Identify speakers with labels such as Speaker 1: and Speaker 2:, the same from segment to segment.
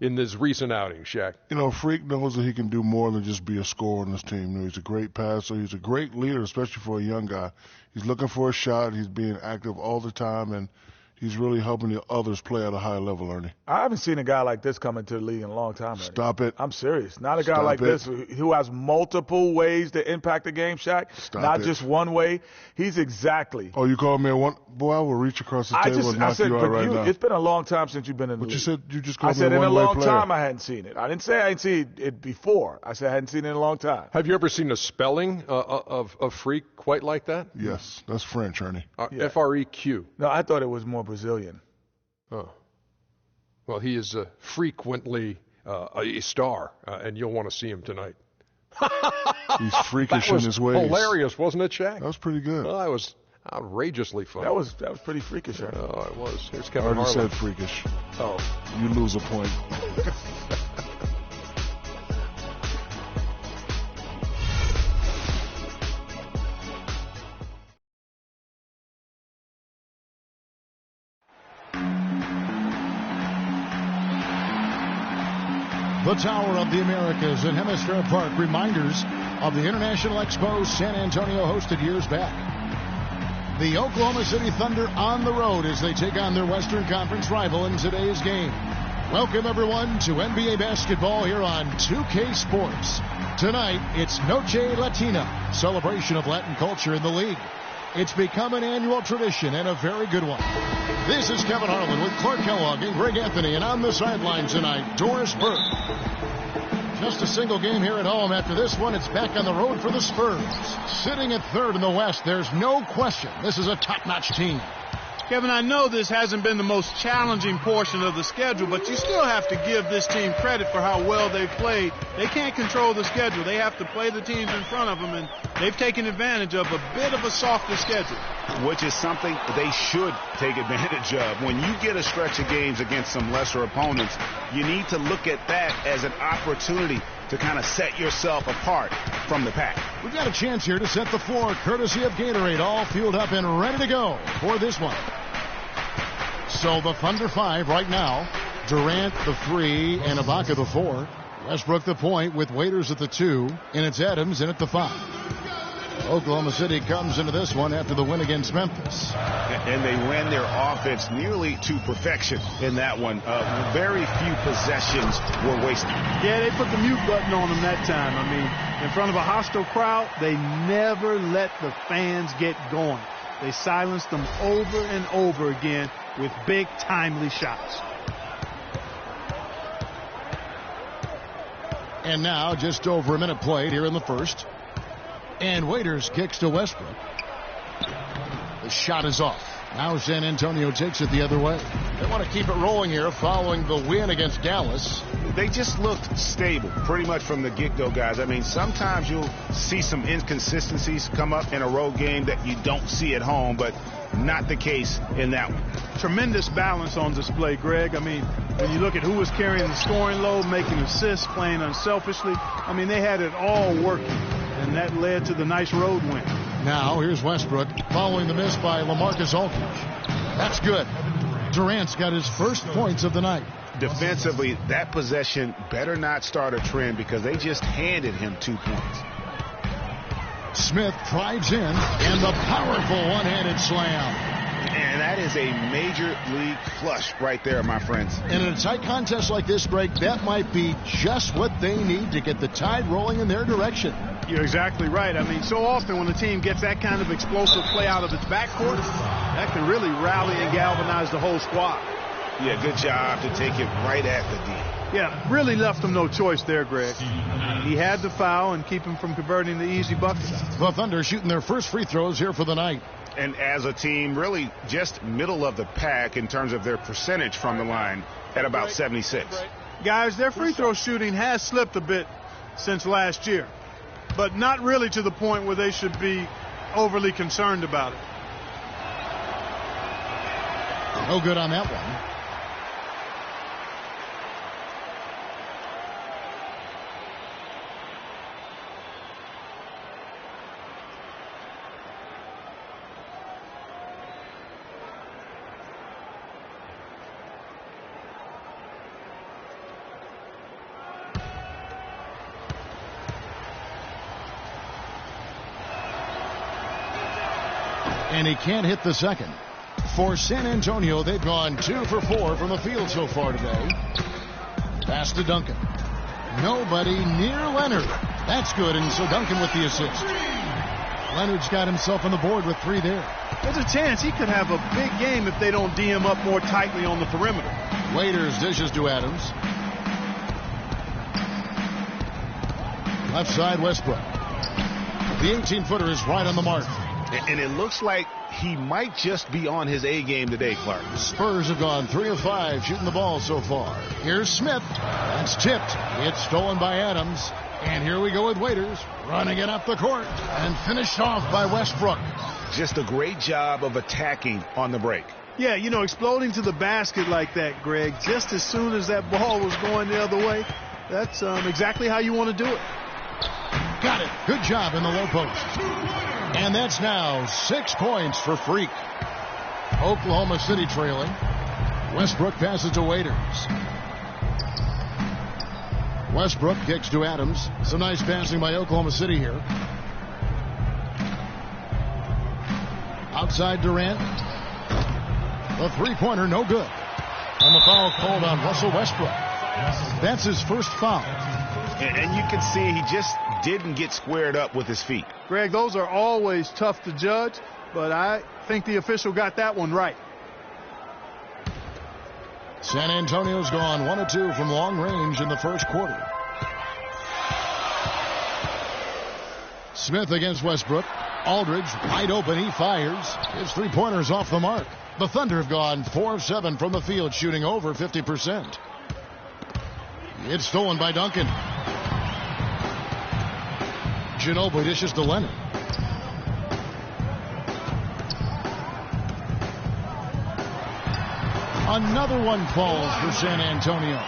Speaker 1: in this recent outing, Shaq?
Speaker 2: You know, Freak knows that he can do more than just be a scorer on this team. You know, he's a great passer. He's a great leader, especially for a young guy. He's looking for a shot. He's being active all the time, and he's really helping the others play at a high level, Ernie.
Speaker 3: I haven't seen a guy like this come into the league in a long time, Ernie.
Speaker 2: Stop it.
Speaker 3: I'm serious. Not a guy like this who has multiple ways to impact the game, Shaq. Not just one way. He's exactly.
Speaker 2: Oh, you called me a one? Boy, I will reach across the table and knock you out right now.
Speaker 3: It's been a long time since you've been in the league.
Speaker 2: But you said you just called
Speaker 3: me a one-way player. I said in a long time I hadn't seen it. I didn't say I hadn't seen it before. I said I hadn't seen it in a long time.
Speaker 1: Have you ever seen a spelling of Freak quite like that?
Speaker 2: Yes. That's French, Ernie.
Speaker 1: F-R-E-Q.
Speaker 3: No, I thought it was more Brazilian.
Speaker 1: Oh. Well, he is frequently a star, and you'll want to see him tonight.
Speaker 2: He's freakish in his ways.
Speaker 1: Hilarious, wasn't it, Shaq?
Speaker 2: That was pretty good.
Speaker 1: Well, that was outrageously fun.
Speaker 3: That was pretty freakish, right?
Speaker 1: Oh, it was. Here's Kevin
Speaker 2: I already
Speaker 1: Harlan.
Speaker 2: said freakish.
Speaker 3: Oh.
Speaker 2: You lose a point.
Speaker 4: The Tower of the Americas in Hemisphere Park, reminders of the International Expo San Antonio hosted years back. The Oklahoma City Thunder on the road as they take on their Western Conference rival in today's game. Welcome, everyone, to NBA basketball here on 2K Sports. Tonight, it's Noche Latina, celebration of Latin culture in the league. It's become an annual tradition and a very good one. This is Kevin Harlan with Clark Kellogg and Greg Anthony, and on the sidelines tonight, Doris Burke. Just a single game here at home. After this one, it's back on the road for the Spurs. Sitting at third in the West, there's no question this is a top-notch team.
Speaker 5: Kevin, I know this hasn't been the most challenging portion of the schedule, but you still have to give this team credit for how well they've played. They can't control the schedule. They have to play the teams in front of them, and they've taken advantage of a bit of a softer schedule.
Speaker 6: Which is something they should take advantage of. When you get a stretch of games against some lesser opponents, you need to look at that as an opportunity to kind of set yourself apart from the pack.
Speaker 4: We've got a chance here to set the floor, courtesy of Gatorade, all fueled up and ready to go for this one. So the Thunder 5 right now. Durant the 3 and Ibaka the 4. Westbrook the point with Waiters at the 2. And it's Adams in at the 5. Oklahoma City comes into this one after the win against Memphis.
Speaker 6: And they ran their offense nearly to perfection in that one. Very few possessions were wasted.
Speaker 5: Yeah, they put the mute button on them that time. I mean, in front of a hostile crowd, they never let the fans get going. They silenced them over and over again with big, timely shots.
Speaker 4: And now just over a minute played here in the first. And Waiters kicks to Westbrook. The shot is off. Now San Antonio takes it the other way. They want to keep it rolling here following the win against Dallas.
Speaker 6: They just looked stable pretty much from the get-go, guys. I mean, sometimes you'll see some inconsistencies come up in a road game that you don't see at home, but not the case in that one.
Speaker 5: Tremendous balance on display, Greg. I mean, when you look at who was carrying the scoring load, making assists, playing unselfishly, I mean, they had it all working, and that led to the nice road win.
Speaker 4: Now here's Westbrook following the miss by LaMarcus Aldridge. That's good. Durant's got his first points of the night.
Speaker 6: Defensively, that possession better not start a trend because they just handed him 2 points.
Speaker 4: Smith drives in, and the powerful one-handed slam.
Speaker 6: And that is a major league flush right there, my friends.
Speaker 4: And in a tight contest like this, Greg, that might be just what they need to get the tide rolling in their direction.
Speaker 5: You're exactly right. I mean, so often when a team gets that kind of explosive play out of its backcourt, that can really rally and galvanize the whole squad.
Speaker 6: Yeah, good job to take it right at the D.
Speaker 5: Yeah, really left him no choice there, Greg. He had to foul and keep him from converting the easy buckets.
Speaker 4: The Thunder shooting their first free throws here for the night.
Speaker 6: And as a team, really just middle of the pack in terms of their percentage from the line at about 76.
Speaker 5: Guys, their free throw shooting has slipped a bit since last year, but not really to the point where they should be overly concerned about it.
Speaker 4: No good on that one. and he can't hit the second. For San Antonio, they've gone 2 for 4 from the field so far today. Pass to Duncan. Nobody near Leonard. That's good, and so Duncan with the assist. Leonard's got himself on the board with 3 there.
Speaker 5: There's a chance he could have a big game if they don't D him up more tightly on the perimeter.
Speaker 4: Waiters dishes to Adams. Left side, Westbrook. The 18-footer is right on the mark.
Speaker 6: And it looks like he might just be on his A game today, Clark.
Speaker 4: Spurs have gone 3 of 5 shooting the ball so far. Here's Smith. That's tipped. It's stolen by Adams. And here we go with Waiters. Running it up the court. And finished off by Westbrook.
Speaker 6: Just a great job of attacking on the break.
Speaker 5: Yeah, you know, exploding to the basket like that, Greg, just as soon as that ball was going the other way, that's exactly how you want to do it.
Speaker 4: Got it. Good job in the low post. And that's now 6 points for Freak. Oklahoma City trailing. Westbrook passes to Waiters. Westbrook kicks to Adams. Some nice passing by Oklahoma City here. Outside Durant. The three-pointer, no good. And the foul called on Russell Westbrook. That's his first foul.
Speaker 6: And you can see he just didn't get squared up with his feet.
Speaker 5: Greg, those are always tough to judge, but I think the official got that one right.
Speaker 4: San Antonio's gone 1 of 2 from long range in the first quarter. Smith against Westbrook. Aldridge wide open. He fires. His three-pointer's off the mark. The Thunder have gone 4 of 7 from the field, shooting over 50%. It's stolen by Duncan. Ginobili dishes to Leonard. Another one falls for San Antonio.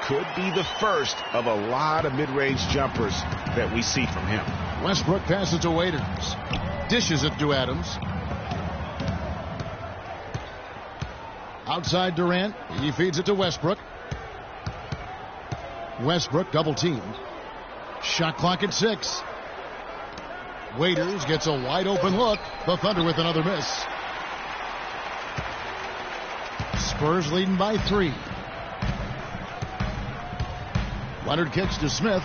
Speaker 6: Could be the first of a lot of mid-range jumpers that we see from him.
Speaker 4: Westbrook passes to Waiters. Dishes it to Adams. Outside Durant. He feeds it to Westbrook. Westbrook double teamed. Shot clock at 6. Waiters gets a wide open look. The Thunder with another miss. Spurs leading by 3. Leonard kicks to Smith.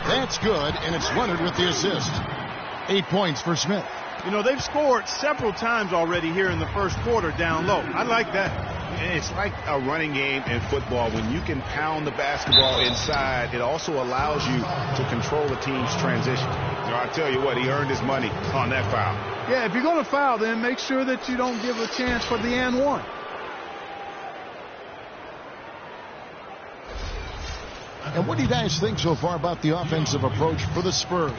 Speaker 4: That's good, and it's Leonard with the assist. 8 points for Smith.
Speaker 5: You know, they've scored several times already here in the first quarter down low. I like that.
Speaker 6: It's like a running game in football. When you can pound the basketball inside, it also allows you to control the team's transition. I'll tell you what, he earned his money on that foul.
Speaker 5: Yeah, if you're going to foul, then make sure that you don't give a chance for the and one.
Speaker 4: And what do you guys think so far about the offensive approach for the Spurs?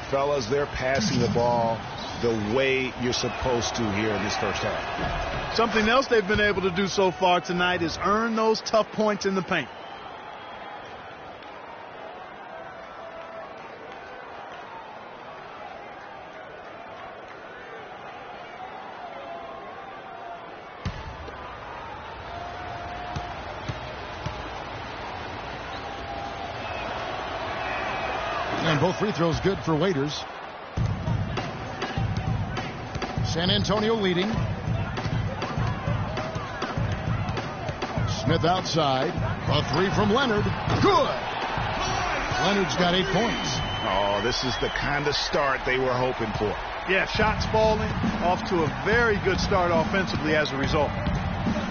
Speaker 6: Fellas, they're passing the ball the way you're supposed to here in this first half.
Speaker 5: Something else they've been able to do so far tonight is earn those tough points in the paint.
Speaker 4: And both free throws good for Waiters. San Antonio leading. Smith outside. A three from Leonard. Good. Leonard's got 8 points.
Speaker 6: Oh, this is the kind of start they were hoping for.
Speaker 5: Yeah, shots falling. Off to a very good start offensively as a result.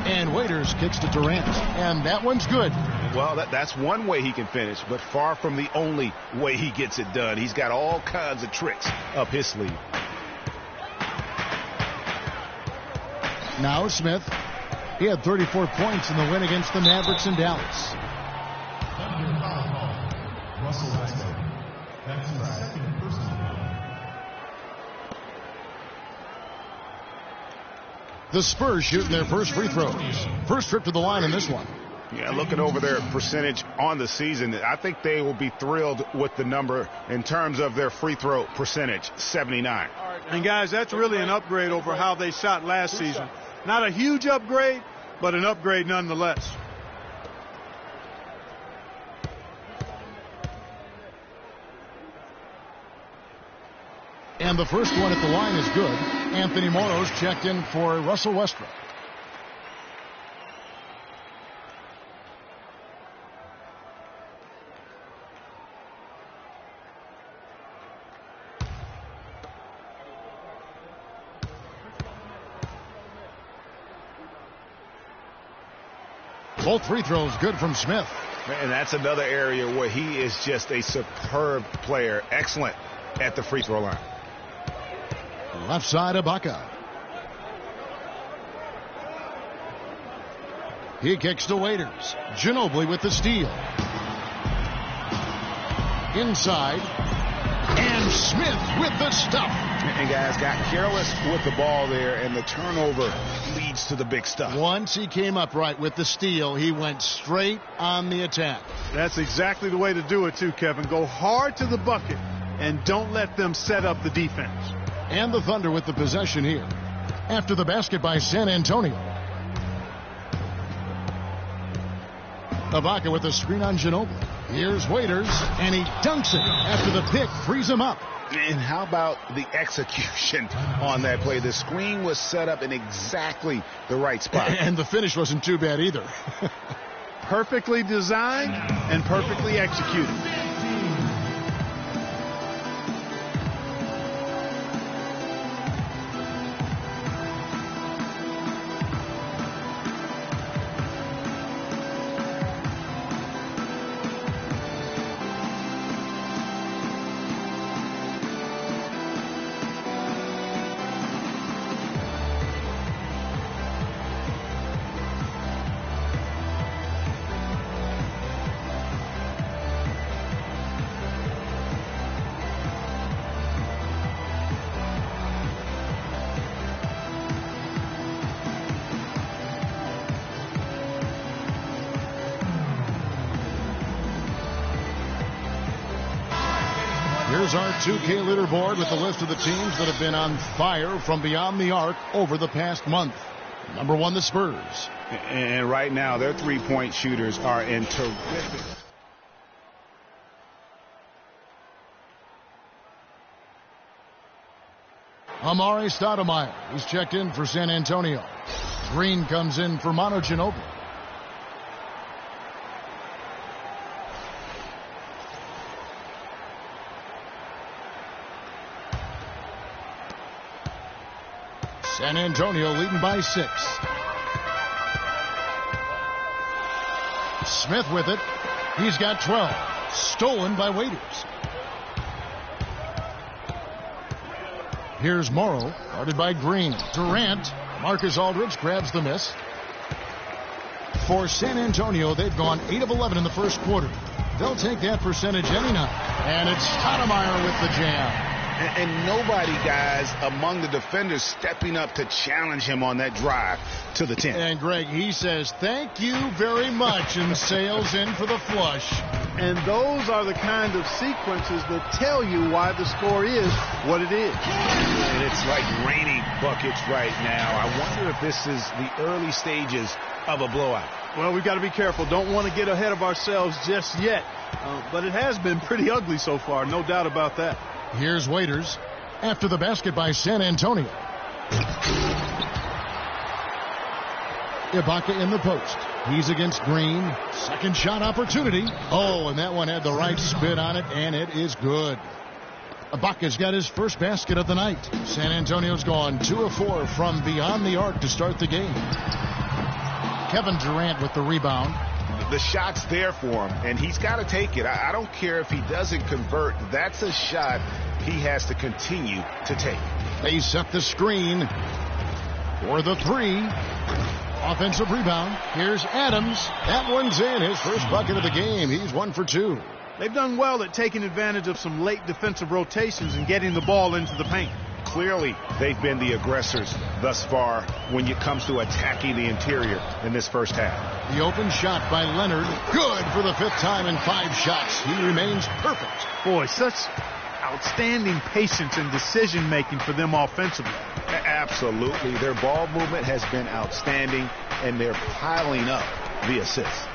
Speaker 4: And Waiters kicks to Durant. And that one's good.
Speaker 6: Well, that's one way he can finish, but far from the only way he gets it done. He's got all kinds of tricks up his sleeve.
Speaker 4: Now Smith. He had 34 points in the win against the Mavericks in Dallas. The Spurs shooting their first free throws. First trip to the line in this one.
Speaker 6: Yeah, looking over their percentage on the season, I think they will be thrilled with the number in terms of their free throw percentage, 79.
Speaker 5: And guys, that's really an upgrade over how they shot last season. Not a huge upgrade, but an upgrade nonetheless.
Speaker 4: And the first one at the line is good. Anthony Morrow's checked in for Russell Westbrook. Both free throws good from Smith.
Speaker 6: And that's another area where he is just a superb player. Excellent at the free throw line.
Speaker 4: Left side, Ibaka. He kicks to Waiters. Ginobili with the steal. Inside. And Smith with the stuff.
Speaker 6: And guys got careless with the ball there, and the turnover leads to the big stuff.
Speaker 4: Once he came up right with the steal, he went straight on the attack.
Speaker 5: That's exactly the way to do it too, Kevin. Go hard to the bucket and don't let them set up the defense.
Speaker 4: And the Thunder with the possession here. After the basket by San Antonio. Ibaka with the screen on Ginobili. Here's Waiters, and he dunks it after the pick frees him up.
Speaker 6: And how about the execution on that play? The screen was set up in exactly the right spot.
Speaker 4: And the finish wasn't too bad either.
Speaker 5: Perfectly designed and perfectly executed.
Speaker 4: Here's our 2K leaderboard with the list of the teams that have been on fire from beyond the arc over the past month. Number 1, the Spurs.
Speaker 6: And right now, their three-point shooters are in terrific.
Speaker 4: Amari Stoudemire. He's checked in for San Antonio. Green comes in for Manu Ginobili. San Antonio leading by 6. Smith with it. He's got 12. Stolen by Waiters. Here's Morrow, guarded by Green. Durant. Marcus Aldridge grabs the miss. For San Antonio, they've gone 8 of 11 in the first quarter. They'll take that percentage any night. And it's Stoudemire with the jam.
Speaker 6: And nobody, guys, among the defenders stepping up to challenge him on that drive to the 10.
Speaker 4: And, Greg, he says, thank you very much, and sails in for the flush.
Speaker 5: And those are the kind of sequences that tell you why the score is what it is.
Speaker 6: And it's like raining buckets right now. I wonder if this is the early stages of a blowout.
Speaker 5: Well, we've got to be careful. Don't want to get ahead of ourselves just yet. But it has been pretty ugly so far, no doubt about that.
Speaker 4: Here's Waiters after the basket by San Antonio. Ibaka in the post. He's against Green. Second shot opportunity. Oh, and that one had the right spin on it, and it is good. Ibaka's got his first basket of the night. San Antonio's gone 2 of 4 from beyond the arc to start the game. Kevin Durant with the rebound.
Speaker 6: The shot's there for him, and he's got to take it. I don't care if he doesn't convert. That's a shot he has to continue to take.
Speaker 4: They set the screen for the 3. Offensive rebound. Here's Adams. That one's in. His first bucket of the game. He's 1 for 2.
Speaker 5: They've done well at taking advantage of some late defensive rotations and getting the ball into the paint.
Speaker 6: Clearly, they've been the aggressors thus far when it comes to attacking the interior in this first half.
Speaker 4: The open shot by Leonard. Good for the 5th time in 5 shots. He remains perfect.
Speaker 5: Boy, such outstanding patience and decision-making for them offensively.
Speaker 6: Absolutely. Their ball movement has been outstanding, and they're piling up the assists.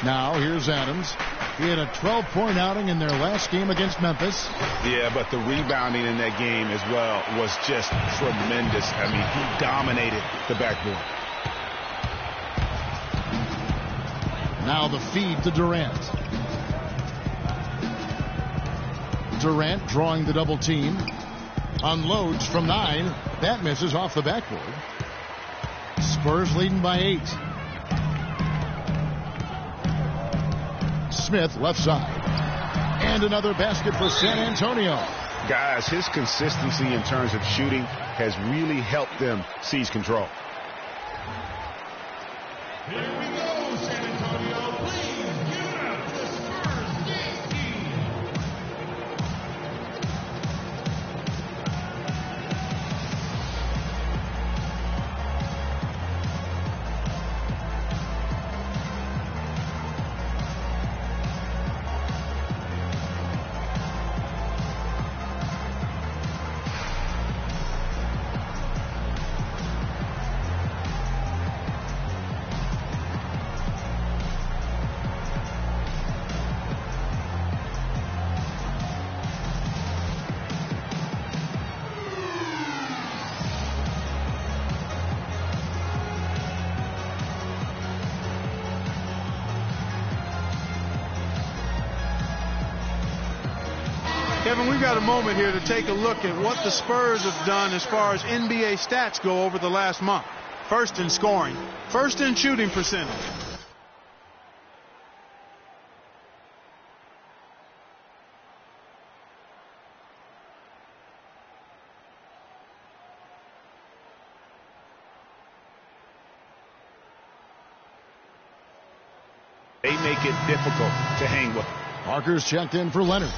Speaker 4: Now, here's Adams. He had a 12-point outing in their last game against Memphis.
Speaker 6: Yeah, but the rebounding in that game as well was just tremendous. I mean, he dominated the backboard.
Speaker 4: Now the feed to Durant. Durant drawing the double team. Unloads from 9. That misses off the backboard. Spurs leading by 8. Smith left side. And another basket for San Antonio.
Speaker 6: Guys, his consistency in terms of shooting has really helped them seize control.
Speaker 7: Here we go, San Antonio. Please give it up for the Spurs game team.
Speaker 5: Kevin, we've got a moment here to take a look at what the Spurs have done as far as NBA stats go over the last month. First in scoring, first in shooting percentage.
Speaker 6: They make it difficult to hang with.
Speaker 4: Parker's checked in for Leonard.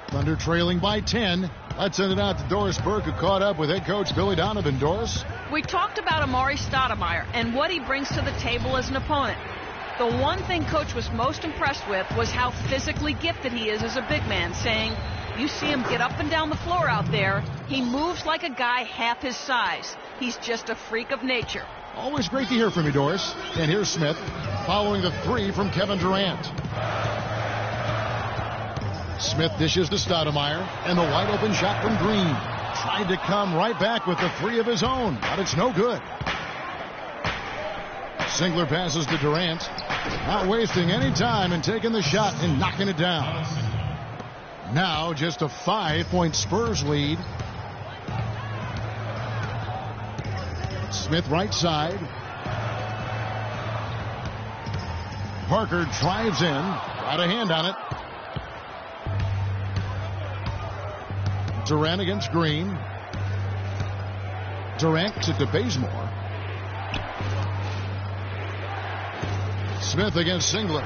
Speaker 4: Thunder trailing by 10. Let's send it out to Doris Burke, who caught up with head coach Billy Donovan. Doris?
Speaker 8: We talked about Amari Stoudemire and what he brings to the table as an opponent. The one thing Coach was most impressed with was how physically gifted he is as a big man, saying, you see him get up and down the floor out there. He moves like a guy half his size. He's just a freak of nature.
Speaker 4: Always great to hear from you, Doris. And here's Smith following the 3 from Kevin Durant. Smith dishes to Stoudemire, and the wide open shot from Green. Tried to come right back with the 3 of his own, but it's no good. Singler passes to Durant. Not wasting any time and taking the shot and knocking it down. Now just a 5-point Spurs lead. Smith right side. Parker drives in. Got a hand on it. Durant against Green. Durant to Bazemore. Smith against Singler.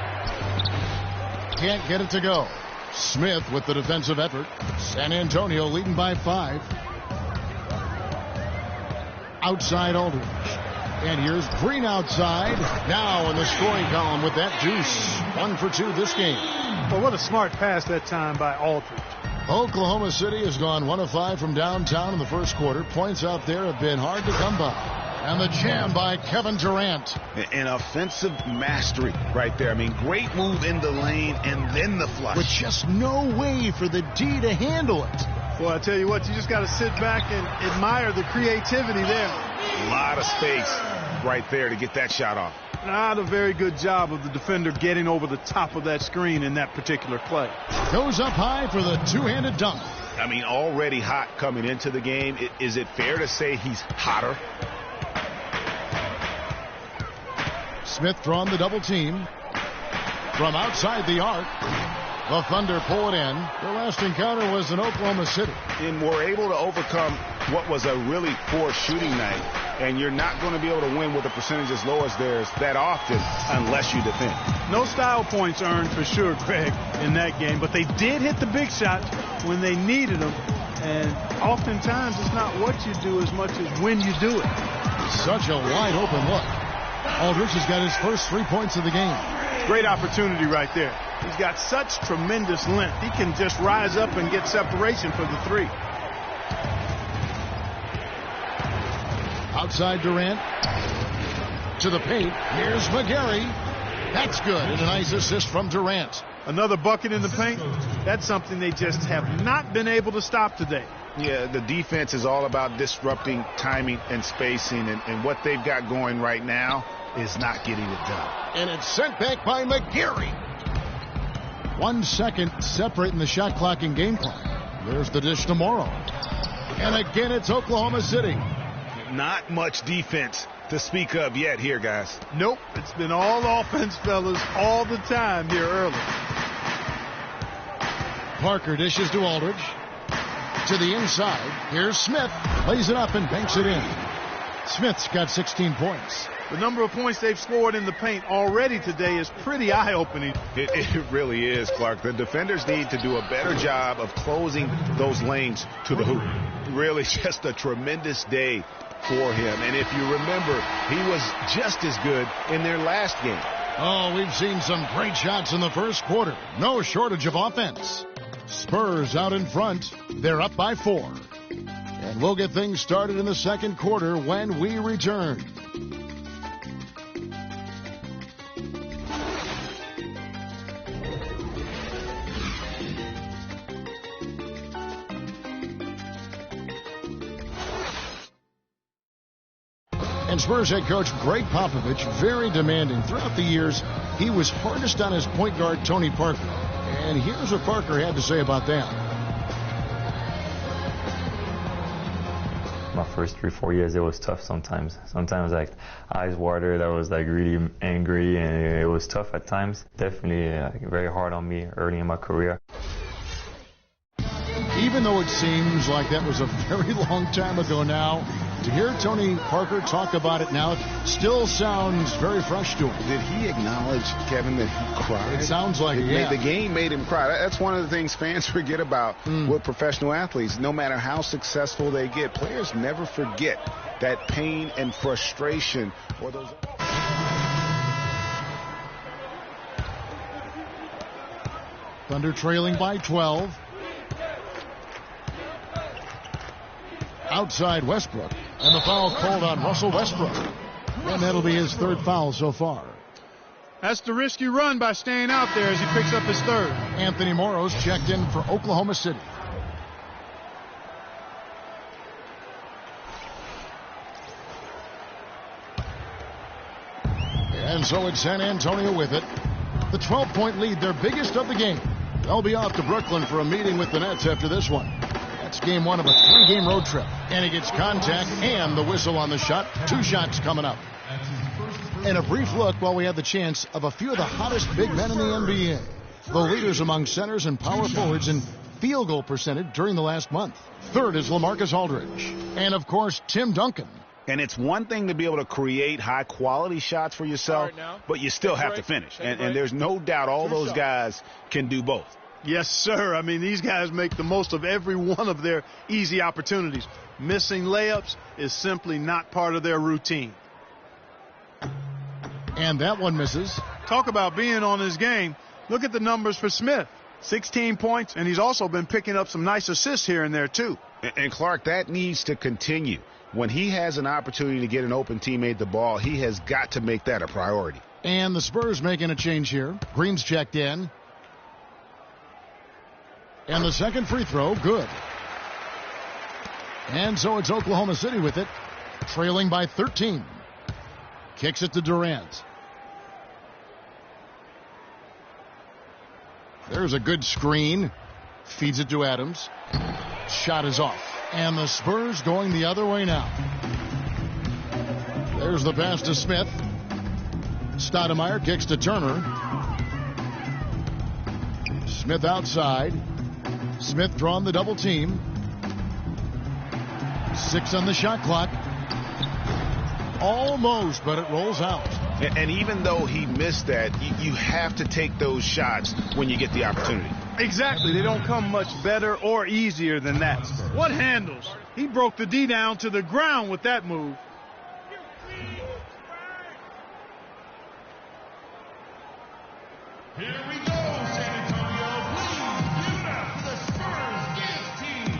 Speaker 4: Can't get it to go. Smith with the defensive effort. San Antonio leading by 5. Outside Aldridge. And here's Green outside. Now in the scoring column with that juice. 1 for 2 this game.
Speaker 5: Well, what a smart pass that time by Aldridge.
Speaker 4: Oklahoma City has gone 1 of 5 from downtown in the first quarter. Points out there have been hard to come by. And the jam by Kevin Durant.
Speaker 6: An offensive mastery right there. I mean, great move in the lane and then the flush.
Speaker 4: With just no way for the D to handle it.
Speaker 5: Well, I tell you what, you just got to sit back and admire the creativity there.
Speaker 6: A lot of space right there to get that shot off.
Speaker 5: Not a very good job of the defender getting over the top of that screen in that particular play.
Speaker 4: Goes up high for the two-handed dunk.
Speaker 6: I mean, already hot coming into the game. Is it fair to say he's hotter?
Speaker 4: Smith drawn the double team. From outside the arc, the Thunder pull it in. Their last encounter was in Oklahoma City.
Speaker 6: And we're able to overcome what was a really poor shooting night. And you're not going to be able to win with a percentage as low as theirs that often unless you defend.
Speaker 5: No style points earned for sure, Greg, in that game. But they did hit the big shots when they needed them. And oftentimes it's not what you do as much as when you do it.
Speaker 4: Such a wide open look. Aldridge has got his first 3 points of the game.
Speaker 5: Great opportunity right there. He's got such tremendous length. He can just rise up and get separation for the three.
Speaker 4: Outside Durant. To the paint. Here's McGarry. That's good. And a nice assist from Durant.
Speaker 5: Another bucket in the paint. That's something they just have not been able to stop today.
Speaker 6: Yeah, the defense is all about disrupting timing and spacing, and what they've got going right now is not getting it done.
Speaker 4: And it's sent back by McGarry. 1 second separating the shot clock and game clock. There's the dish to Morrow. And again, it's Oklahoma City.
Speaker 6: Not much defense to speak of yet here, guys.
Speaker 5: Nope, it's been all offense, fellas, all the time here early.
Speaker 4: Parker dishes to Aldridge. To the inside. Here's Smith. Lays it up and banks it in. Smith's got 16 points.
Speaker 5: The number of points they've scored in the paint already today is pretty eye-opening.
Speaker 6: It really is, Clark. The defenders need to do a better job of closing those lanes to the hoop. Really just a tremendous day for him. And if you remember, he was just as good in their last game.
Speaker 4: Oh, we've seen some great shots in the first quarter. No shortage of offense. Spurs out in front. They're up by 4. And we'll get things started in the second quarter when we return. And Spurs head coach Greg Popovich, very demanding. Throughout the years, he was hardest on his point guard, Tony Parker. And here's what Parker had to say about that.
Speaker 9: My first 3-4 years, it was tough sometimes. Sometimes, like, eyes watered. I was, like, really angry, and it was tough at times. Definitely very hard on me early in my career.
Speaker 4: Even though it seems like that was a very long time ago now, to hear Tony Parker talk about it now, it still sounds very fresh to him.
Speaker 6: Did he acknowledge, Kevin, that he cried?
Speaker 4: It sounds like it, yeah.
Speaker 6: The game made him cry. That's one of the things fans forget about with professional athletes. No matter how successful they get, players never forget that pain and frustration or those...
Speaker 4: Thunder trailing by 12. Outside Westbrook. And the foul called on Russell Westbrook. And that'll be his third foul so far.
Speaker 5: That's the risky run by staying out there as he picks up his third.
Speaker 4: Anthony Morrow's checked in for Oklahoma City. And so it's San Antonio with it. The 12-point lead, their biggest of the game. They'll be off to Brooklyn for a meeting with the Nets after this one. That's game 1 of a 3-game road trip. And he gets contact and the whistle on the shot. 2 shots coming up. And a brief look while we have the chance of a few of the hottest big men in the NBA. The leaders among centers and power forwards in field goal percentage during the last month. Third is LaMarcus Aldridge. And, of course, Tim Duncan.
Speaker 6: And it's one thing to be able to create high-quality shots for yourself, but you still have to finish. And there's no doubt all those guys can do both.
Speaker 5: Yes, sir. I mean, these guys make the most of every one of their easy opportunities. Missing layups is simply not part of their routine.
Speaker 4: And that one misses.
Speaker 5: Talk about being on his game. Look at the numbers for Smith. 16 points, and he's also been picking up some nice assists here and there, too.
Speaker 6: And Clark, that needs to continue. When he has an opportunity to get an open teammate the ball, he has got to make that a priority.
Speaker 4: And the Spurs making a change here. Green's checked in. And the second free throw, good. And so it's Oklahoma City with it, trailing by 13. Kicks it to Durant. There's a good screen. Feeds it to Adams. Shot is off. And the Spurs going the other way now. There's the pass to Smith. Stoudemire kicks to Turner. Smith outside. Smith drawing the double team. 6 on the shot clock. Almost, but it rolls out.
Speaker 6: And even though he missed that, you have to take those shots when you get the opportunity.
Speaker 5: Exactly. They don't come much better or easier than that. What handles? He broke the D down to the ground with that move.
Speaker 7: Here we go, San Antonio. Please give it up for the Spurs dance team.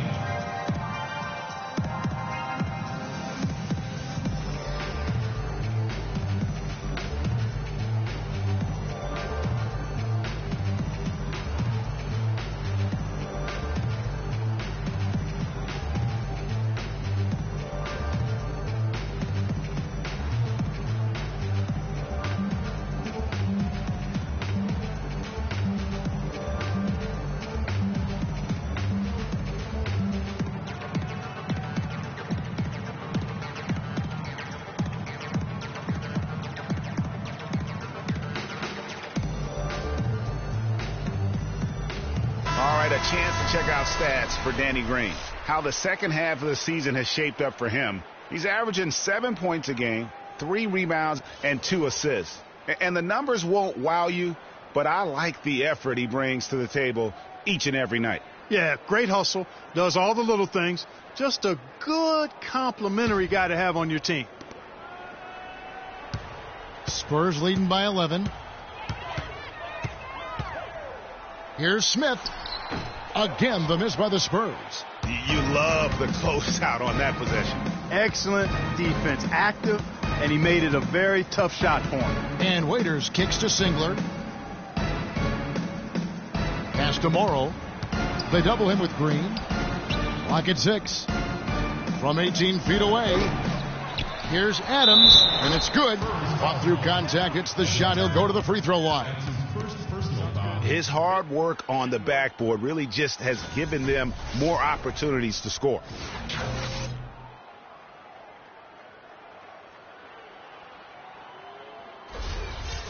Speaker 6: A chance to check out stats for Danny Green. How the second half of the season has shaped up for him. He's averaging 7 points a game, 3 rebounds, and 2 assists. And the numbers won't wow you, but I like the effort he brings to the table each and every night.
Speaker 5: Yeah, great hustle, does all the little things. Just a good complimentary guy to have on your team.
Speaker 4: Spurs leading by 11. Here's Smith. Again, the miss by the Spurs.
Speaker 6: You love the closeout on that possession.
Speaker 5: Excellent defense, active, and he made it a very tough shot for him.
Speaker 4: And Waiters kicks to Singler. Pass to Morrow. They double him with Green. Clock at 6. From 18 feet away. Here's Adams, and it's good. Fought through contact. It's the shot. He'll go to the free throw line.
Speaker 6: His hard work on the backboard really just has given them more opportunities to score.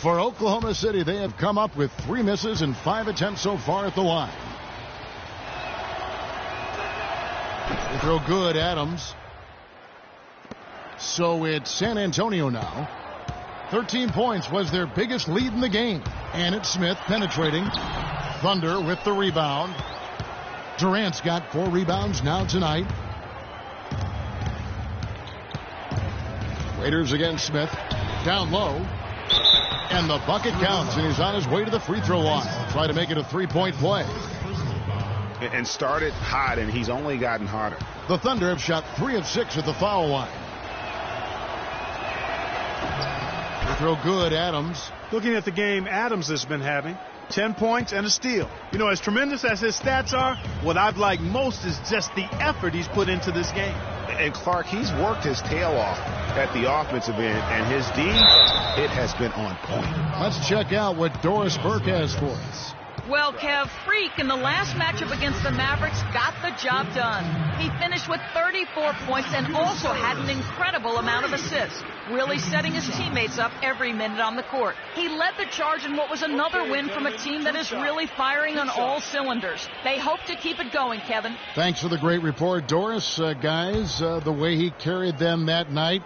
Speaker 4: For Oklahoma City, they have come up with 3 misses and 5 attempts so far at the line. They throw good, Adams. So it's San Antonio now. 13 points was their biggest lead in the game. And it's Smith penetrating. Thunder with the rebound. Durant's got 4 rebounds now tonight. Raiders against Smith. Down low. And the bucket counts, and he's on his way to the free throw line. Try to make it a 3-point play.
Speaker 6: And started hot, and he's only gotten hotter.
Speaker 4: The Thunder have shot 3 of 6 at the foul line. They throw good, Adams.
Speaker 5: Looking at the game Adams has been having, 10 points and a steal. You know, as tremendous as his stats are, what I've liked most is just the effort he's put into this game.
Speaker 6: And Clark, he's worked his tail off at the offensive end, and his D, it has been on point.
Speaker 4: Let's check out what Doris Burke has for us.
Speaker 8: Well, Kev, Freak in the last matchup against the Mavericks got the job done. He finished with 34 points and also had an incredible amount of assists, really setting his teammates up every minute on the court. He led the charge in what was another win from a team that is really firing on all cylinders. They hope to keep it going, Kevin.
Speaker 4: Thanks for the great report, Doris. Guys, the way he carried them that night,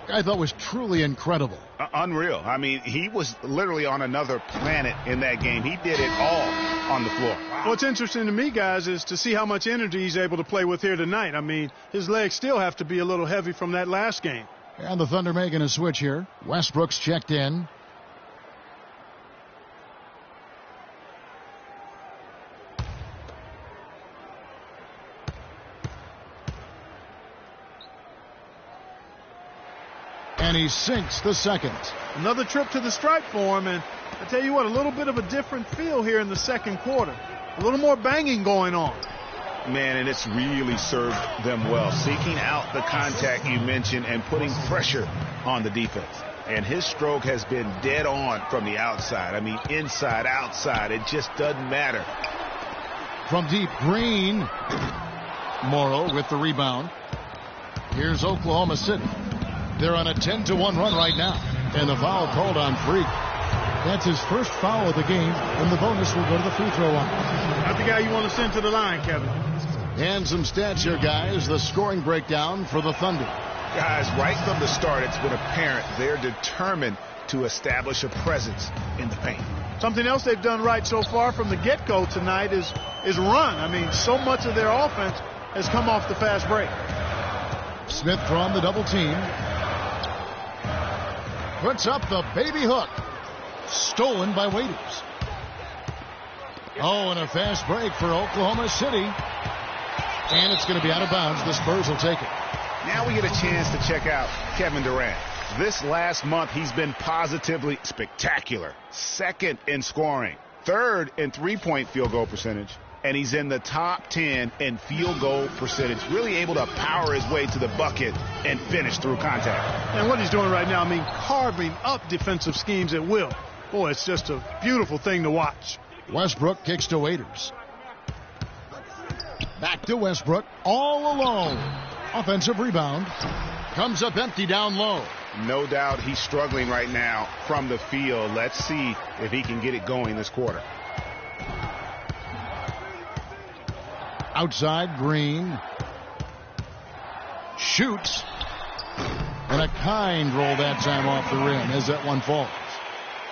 Speaker 4: I thought was truly incredible.
Speaker 6: Unreal. I mean, he was literally on another planet in that game. He did it all on the floor. Wow.
Speaker 5: What's interesting to me, guys, is to see how much energy he's able to play with here tonight. I mean, his legs still have to be a little heavy from that last game.
Speaker 4: And the Thunder making a switch here. Westbrook's checked in. And he sinks the second.
Speaker 5: Another trip to the stripe for him, and I tell you what, a little bit of a different feel here in the second quarter. A little more banging going on.
Speaker 6: Man, and it's really served them well. Seeking out the contact you mentioned and putting pressure on the defense. And his stroke has been dead on from the outside. I mean, inside, outside, it just doesn't matter.
Speaker 4: From deep, Green. Morrow with the rebound. Here's Oklahoma City. They're on a 10-1 run right now. And the foul called on Freak. That's his first foul of the game, and the bonus will go to the free throw line.
Speaker 5: Not the guy you want to send to the line, Kevin.
Speaker 4: And some stats here, guys. The scoring breakdown for the Thunder.
Speaker 6: Guys, right from the start, it's been apparent they're determined to establish a presence in the paint.
Speaker 5: Something else they've done right so far from the get-go tonight is run. I mean, so much of their offense has come off the fast break.
Speaker 4: Smith from the double team. Puts up the baby hook. Stolen by Waiters. Oh, and a fast break for Oklahoma City. And it's going to be out of bounds. The Spurs will take it.
Speaker 6: Now we get a chance to check out Kevin Durant. This last month, he's been positively spectacular. Second in scoring, third in three-point field goal percentage, and he's in the top 10 in field goal percentage, really able to power his way to the bucket and finish through contact.
Speaker 5: And what he's doing right now, I mean, carving up defensive schemes at will. Boy, it's just a beautiful thing to watch.
Speaker 4: Westbrook kicks to Waiters. Back to Westbrook, all alone. Offensive rebound. Comes up empty down low.
Speaker 6: No doubt he's struggling right now from the field. Let's see if he can get it going this quarter.
Speaker 4: Outside, Green. Shoots. And a kind roll that time off the rim as that one falls.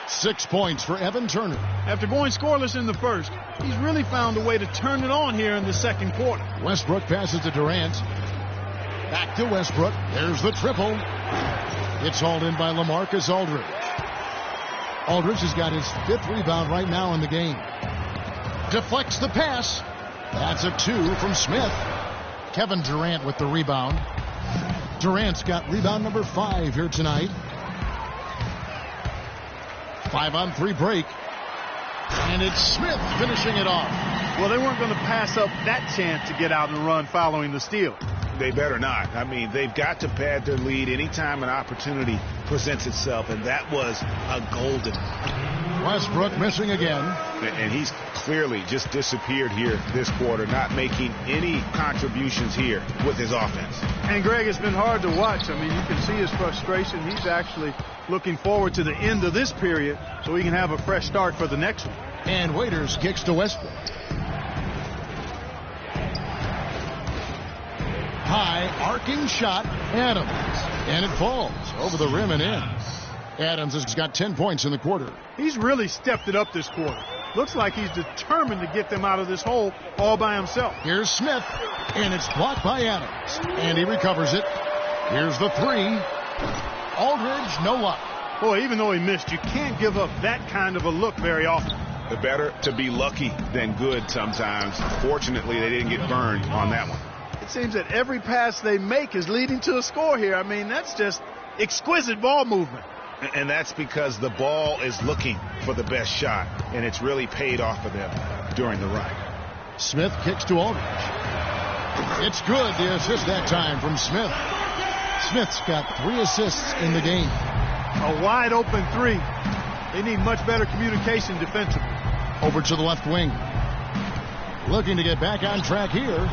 Speaker 4: 6 points for Evan Turner.
Speaker 5: After going scoreless in the first, he's really found a way to turn it on here in the second quarter.
Speaker 4: Westbrook passes to Durant. Back to Westbrook. There's the triple. It's hauled in by LaMarcus Aldridge. Aldridge has got his 5th rebound right now in the game. Deflects the pass. That's a 2 from Smith. Kevin Durant with the rebound. Durant's got rebound number 5 here tonight. 5-on-3 break. And it's Smith finishing it off.
Speaker 5: Well, they weren't going to pass up that chance to get out and run following the steal.
Speaker 6: They better not. I mean, they've got to pad their lead anytime an opportunity presents itself, and that was a golden.
Speaker 4: Westbrook missing again.
Speaker 6: And he's clearly just disappeared here this quarter, not making any contributions here with his offense.
Speaker 5: And, Greg, it's been hard to watch. I mean, you can see his frustration. He's actually looking forward to the end of this period so he can have a fresh start for the next one.
Speaker 4: And Waiters kicks to Westbrook. High arcing shot, Adams, and it falls over the rim and in. Adams has got 10 points in the quarter.
Speaker 5: He's really stepped it up this quarter. Looks like he's determined to get them out of this hole all by himself.
Speaker 4: Here's Smith, and it's blocked by Adams, and he recovers it. Here's the 3. Aldridge, no luck.
Speaker 5: Boy, even though he missed, you can't give up that kind of a look very often.
Speaker 6: The better to be lucky than good sometimes. Fortunately, they didn't get burned on that one.
Speaker 5: It seems that every pass they make is leading to a score here. I mean, that's just exquisite ball movement.
Speaker 6: And that's because the ball is looking for the best shot, and it's really paid off for them during the run.
Speaker 4: Smith kicks to Aldridge. It's good. The assist that time from Smith. Smith's got 3 assists in the game.
Speaker 5: A wide open 3. They need much better communication defensively.
Speaker 4: Over to the left wing. Looking to get back on track here.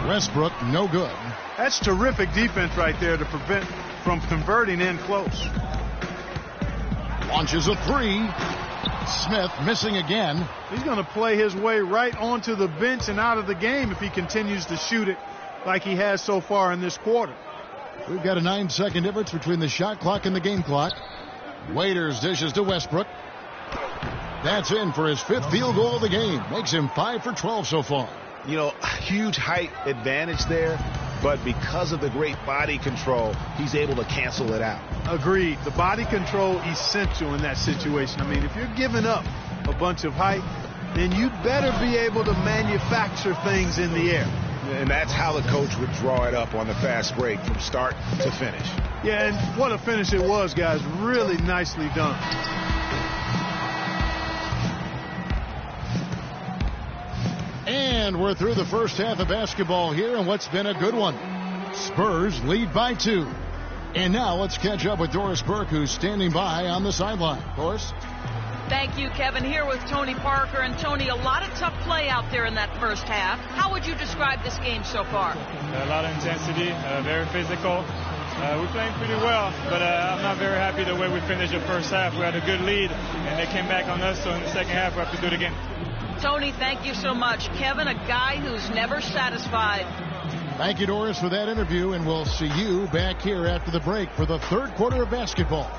Speaker 4: Westbrook, no good.
Speaker 5: That's terrific defense right there to prevent from converting in close.
Speaker 4: Launches a 3. Smith missing again.
Speaker 5: He's going to play his way right onto the bench and out of the game if he continues to shoot it like he has so far in this quarter.
Speaker 4: We've got a 9-second difference between the shot clock and the game clock. Waiters dishes to Westbrook. That's in for his 5th field goal of the game. Makes him 5 for 12 so far.
Speaker 6: You know, huge height advantage there, but because of the great body control, he's able to cancel it out.
Speaker 5: Agreed. The body control essential in that situation. I mean, if you're giving up a bunch of height, then you better be able to manufacture things in the air.
Speaker 6: And that's how the coach would draw it up on the fast break from start to finish.
Speaker 5: Yeah, and what a finish it was, guys. Really nicely done.
Speaker 4: And we're through the first half of basketball here, and what's been a good one. Spurs lead by 2. And now let's catch up with Doris Burke, who's standing by on the sideline. Doris?
Speaker 8: Thank you, Kevin. Here with Tony Parker. And Tony, a lot of tough play out there in that first half. How would you describe this game so far?
Speaker 10: A lot of intensity, very physical. We're playing pretty well, but I'm not very happy the way we finished the first half. We had a good lead, and they came back on us, so in the second half we have to do it again.
Speaker 8: Tony, thank you so much. Kevin, a guy who's never satisfied.
Speaker 4: Thank you, Doris, for that interview, and we'll see you back here after the break for the third quarter of basketball.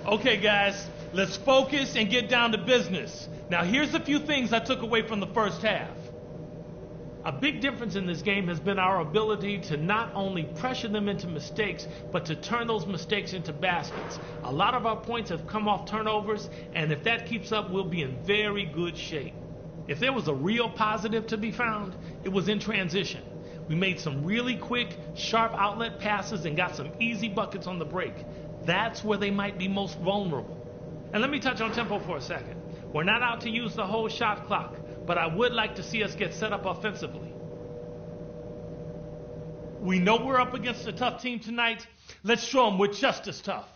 Speaker 11: Okay, guys, let's focus and get down to business. Now, here's a few things I took away from the first half. A big difference in this game has been our ability to not only pressure them into mistakes, but to turn those mistakes into baskets. A lot of our points have come off turnovers, and if that keeps up, we'll be in very good shape. If there was a real positive to be found, it was in transition. We made some really quick, sharp outlet passes and got some easy buckets on the break. That's where they might be most vulnerable. And let me touch on tempo for a second. We're not out to use the whole shot clock, but I would like to see us get set up offensively. We know we're up against a tough team tonight. Let's show them we're just as tough.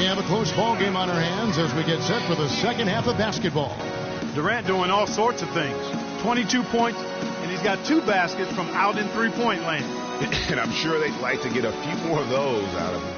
Speaker 4: have a close ball game on our hands as we get set for the second half of basketball.
Speaker 5: Durant doing all sorts of things. 22 points, and he's got 2 baskets from out in three-point land.
Speaker 6: And I'm sure they'd like to get a few more of those out of him.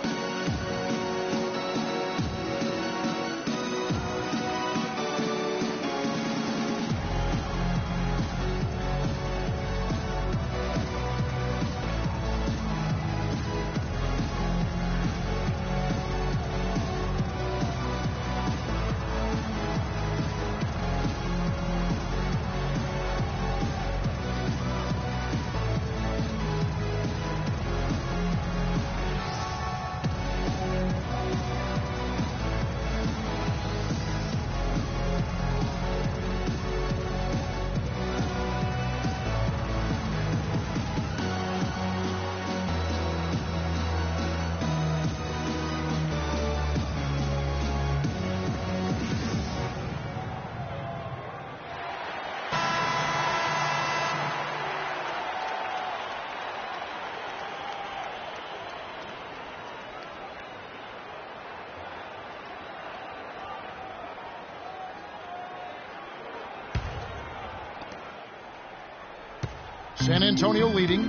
Speaker 4: San Antonio leading.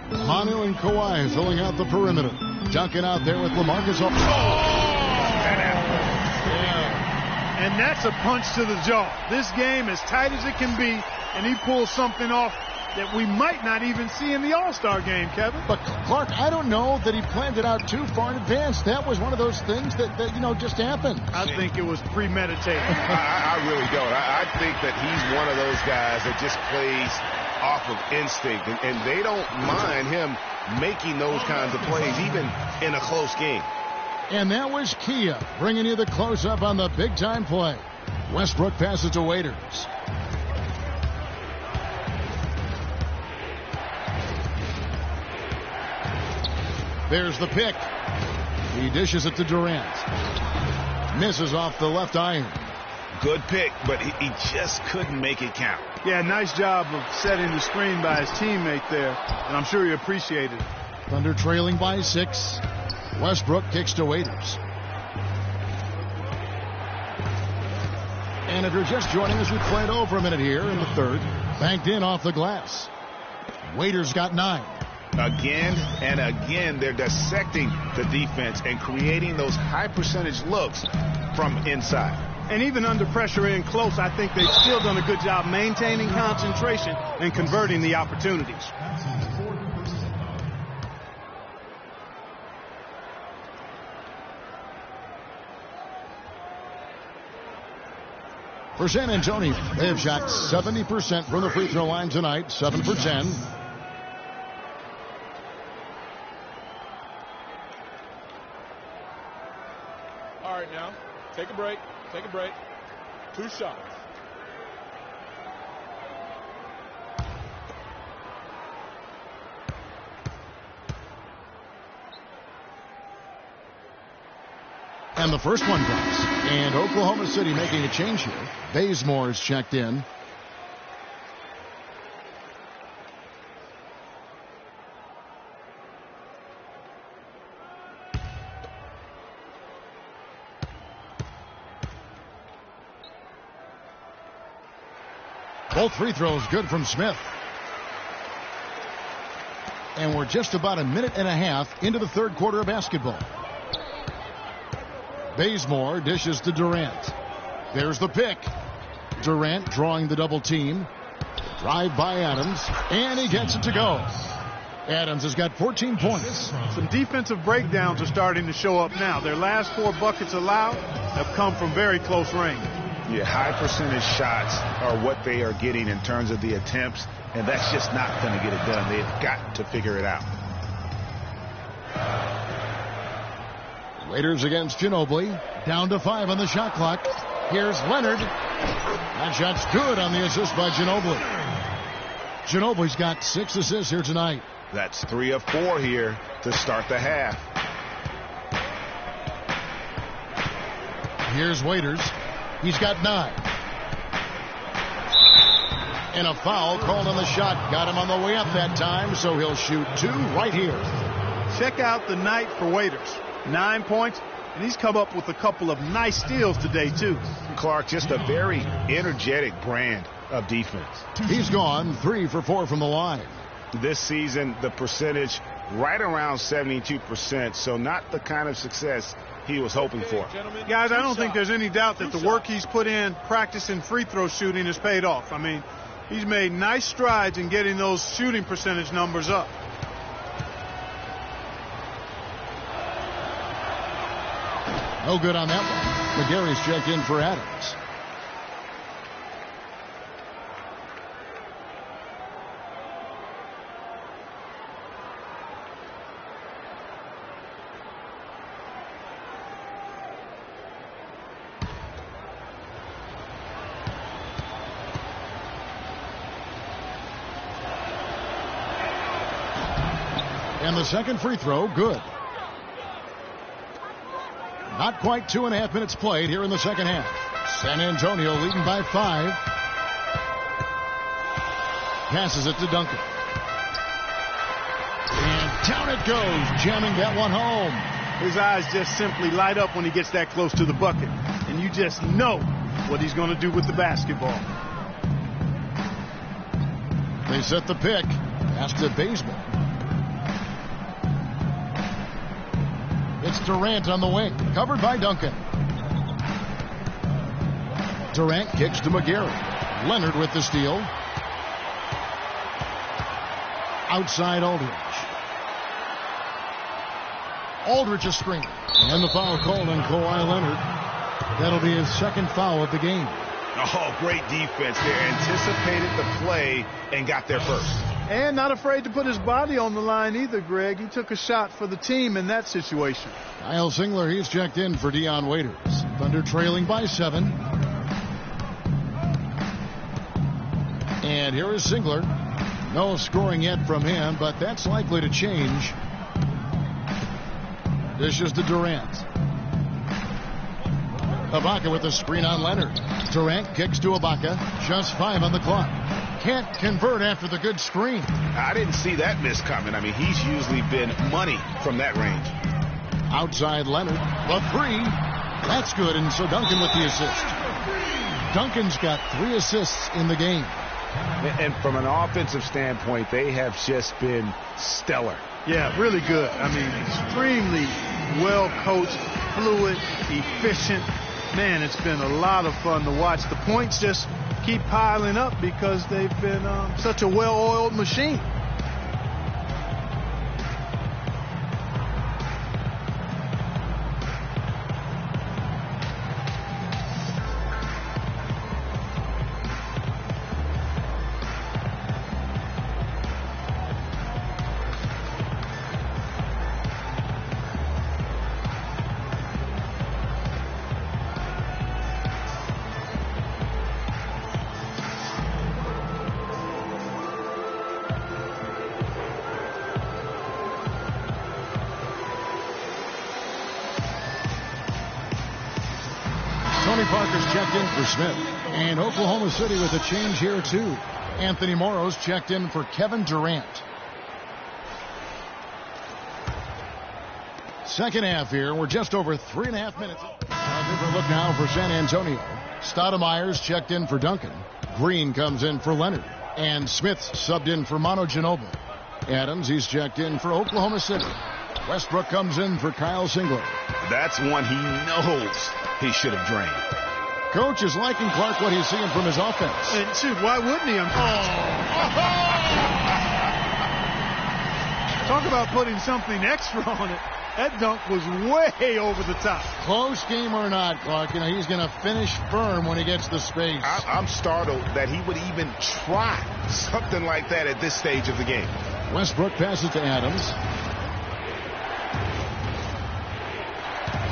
Speaker 4: Manu and Kawhi filling out the perimeter. Duncan out there with LaMarcus.
Speaker 5: Yeah. And that's a punch to the jaw. This game as tight as it can be, and he pulls something off that we might not even see in the All-Star game, Kevin.
Speaker 4: But, Clark, I don't know that he planned it out too far in advance. That was one of those things that just happened.
Speaker 5: I think it was premeditated.
Speaker 6: I really don't. I think that he's one of those guys that just plays off of instinct, and they don't mind him making those kinds of plays, even in a close game.
Speaker 4: And that was Kia bringing you the close-up on the big-time play. Westbrook passes to Waiters. There's the pick. He dishes it to Durant. Misses off the left iron.
Speaker 6: Good pick, but he just couldn't make it count.
Speaker 5: Yeah, nice job of setting the screen by his teammate there, and I'm sure he appreciated it.
Speaker 4: Thunder trailing by 6. Westbrook kicks to Waiters. And if you're just joining us, we played over a minute here in the third. Banked in off the glass. Waiters got 9.
Speaker 6: Again and again, they're dissecting the defense and creating those high percentage looks from inside.
Speaker 5: And even under pressure in close, I think they've still done a good job maintaining concentration and converting the opportunities.
Speaker 4: For San Antonio, they have shot 70% from the free throw line tonight, 7 for 10.
Speaker 12: All right, now, take a break. Take a break. 2 shots.
Speaker 4: And the first one drops. And Oklahoma City making a change here. Bazemore is checked in. Both free throws good from Smith. And we're just about a minute and a half into the third quarter of basketball. Bazemore dishes to Durant. There's the pick. Durant drawing the double team. Drive by Adams, and he gets it to go. Adams has got 14 points.
Speaker 5: Some defensive breakdowns are starting to show up now. Their last 4 buckets allowed have come from very close range.
Speaker 6: Yeah, high percentage shots are what they are getting in terms of the attempts, and that's just not going to get it done. They've got to figure it out.
Speaker 4: Raiders against Ginobili. Down to 5 on the shot clock. Here's Leonard. That shot's good on the assist by Ginobili. Ginobili's got 6 assists here tonight.
Speaker 6: That's 3 of 4 here to start the half.
Speaker 4: Here's Waiters. He's got 9. And a foul called on the shot. Got him on the way up that time, so he'll shoot 2 right here.
Speaker 5: Check out the night for Waiters. 9 points, And he's come up with a couple of nice steals today, too.
Speaker 6: Clark, just a very energetic brand of defense.
Speaker 4: He's gone 3 for 4 from the line.
Speaker 6: This season, the percentage right around 72%, so not the kind of success he was hoping for.
Speaker 5: Guys, I don't think there's any doubt that the work he's put in practicing free throw shooting has paid off. I mean, he's made nice strides in getting those shooting percentage numbers up.
Speaker 4: No good on that one. McGarry's checked in for Adams. And the second free throw, good. Not quite 2.5 minutes played here in the second half. San Antonio leading by 5. Passes it to Duncan. And down it goes, jamming that one home.
Speaker 5: His eyes just simply light up when he gets that close to the bucket. And you just know what he's going to do with the basketball.
Speaker 4: They set the pick. Pass to Bazemore. It's Durant on the wing, covered by Duncan. Durant kicks to McGarry. Leonard with the steal. Outside Aldridge. Aldridge a screen. And the foul called on Kawhi Leonard. That'll be his second foul of the game.
Speaker 6: Oh, great defense there. Anticipated the play and got there first.
Speaker 5: And not afraid to put his body on the line either, Greg. He took a shot for the team in that situation.
Speaker 4: Kyle Singler, he's checked in for Dion Waiters. Thunder trailing by 7. And here is Singler. No scoring yet from him, but that's likely to change. Dishes to Durant. Ibaka with the screen on Leonard. Durant kicks to Ibaka. Just 5 on the clock. Can't convert after the good screen.
Speaker 6: I didn't see that miss coming. I mean, he's usually been money from that range.
Speaker 4: Outside Leonard. The 3. That's good, and so Duncan with the assist. Duncan's got 3 assists in the game.
Speaker 6: And from an offensive standpoint, they have just been stellar.
Speaker 5: Yeah, really good. I mean, extremely well coached, fluid, efficient. Man, it's been a lot of fun to watch. The points just keep piling up because they've been such a well-oiled machine.
Speaker 4: Checked in for Smith. And Oklahoma City with a change here, too. Anthony Morrow's checked in for Kevin Durant. Second half here. We're just over 3.5 minutes. A different look now for San Antonio. Stoudemire's checked in for Duncan. Green comes in for Leonard. And Smith's subbed in for Manu Ginobili. Adams, he's checked in for Oklahoma City. Westbrook comes in for Kyle Singler.
Speaker 6: That's one he knows he should have drained.
Speaker 4: Coach is liking Clark what he's seeing from his offense.
Speaker 5: And shoot, why wouldn't he? Talk about putting something extra on it. That dunk was way over the top.
Speaker 4: Close game or not, Clark, you know, he's going to finish firm when he gets the space.
Speaker 6: I'm startled that he would even try something like that at this stage of the game.
Speaker 4: Westbrook passes to Adams.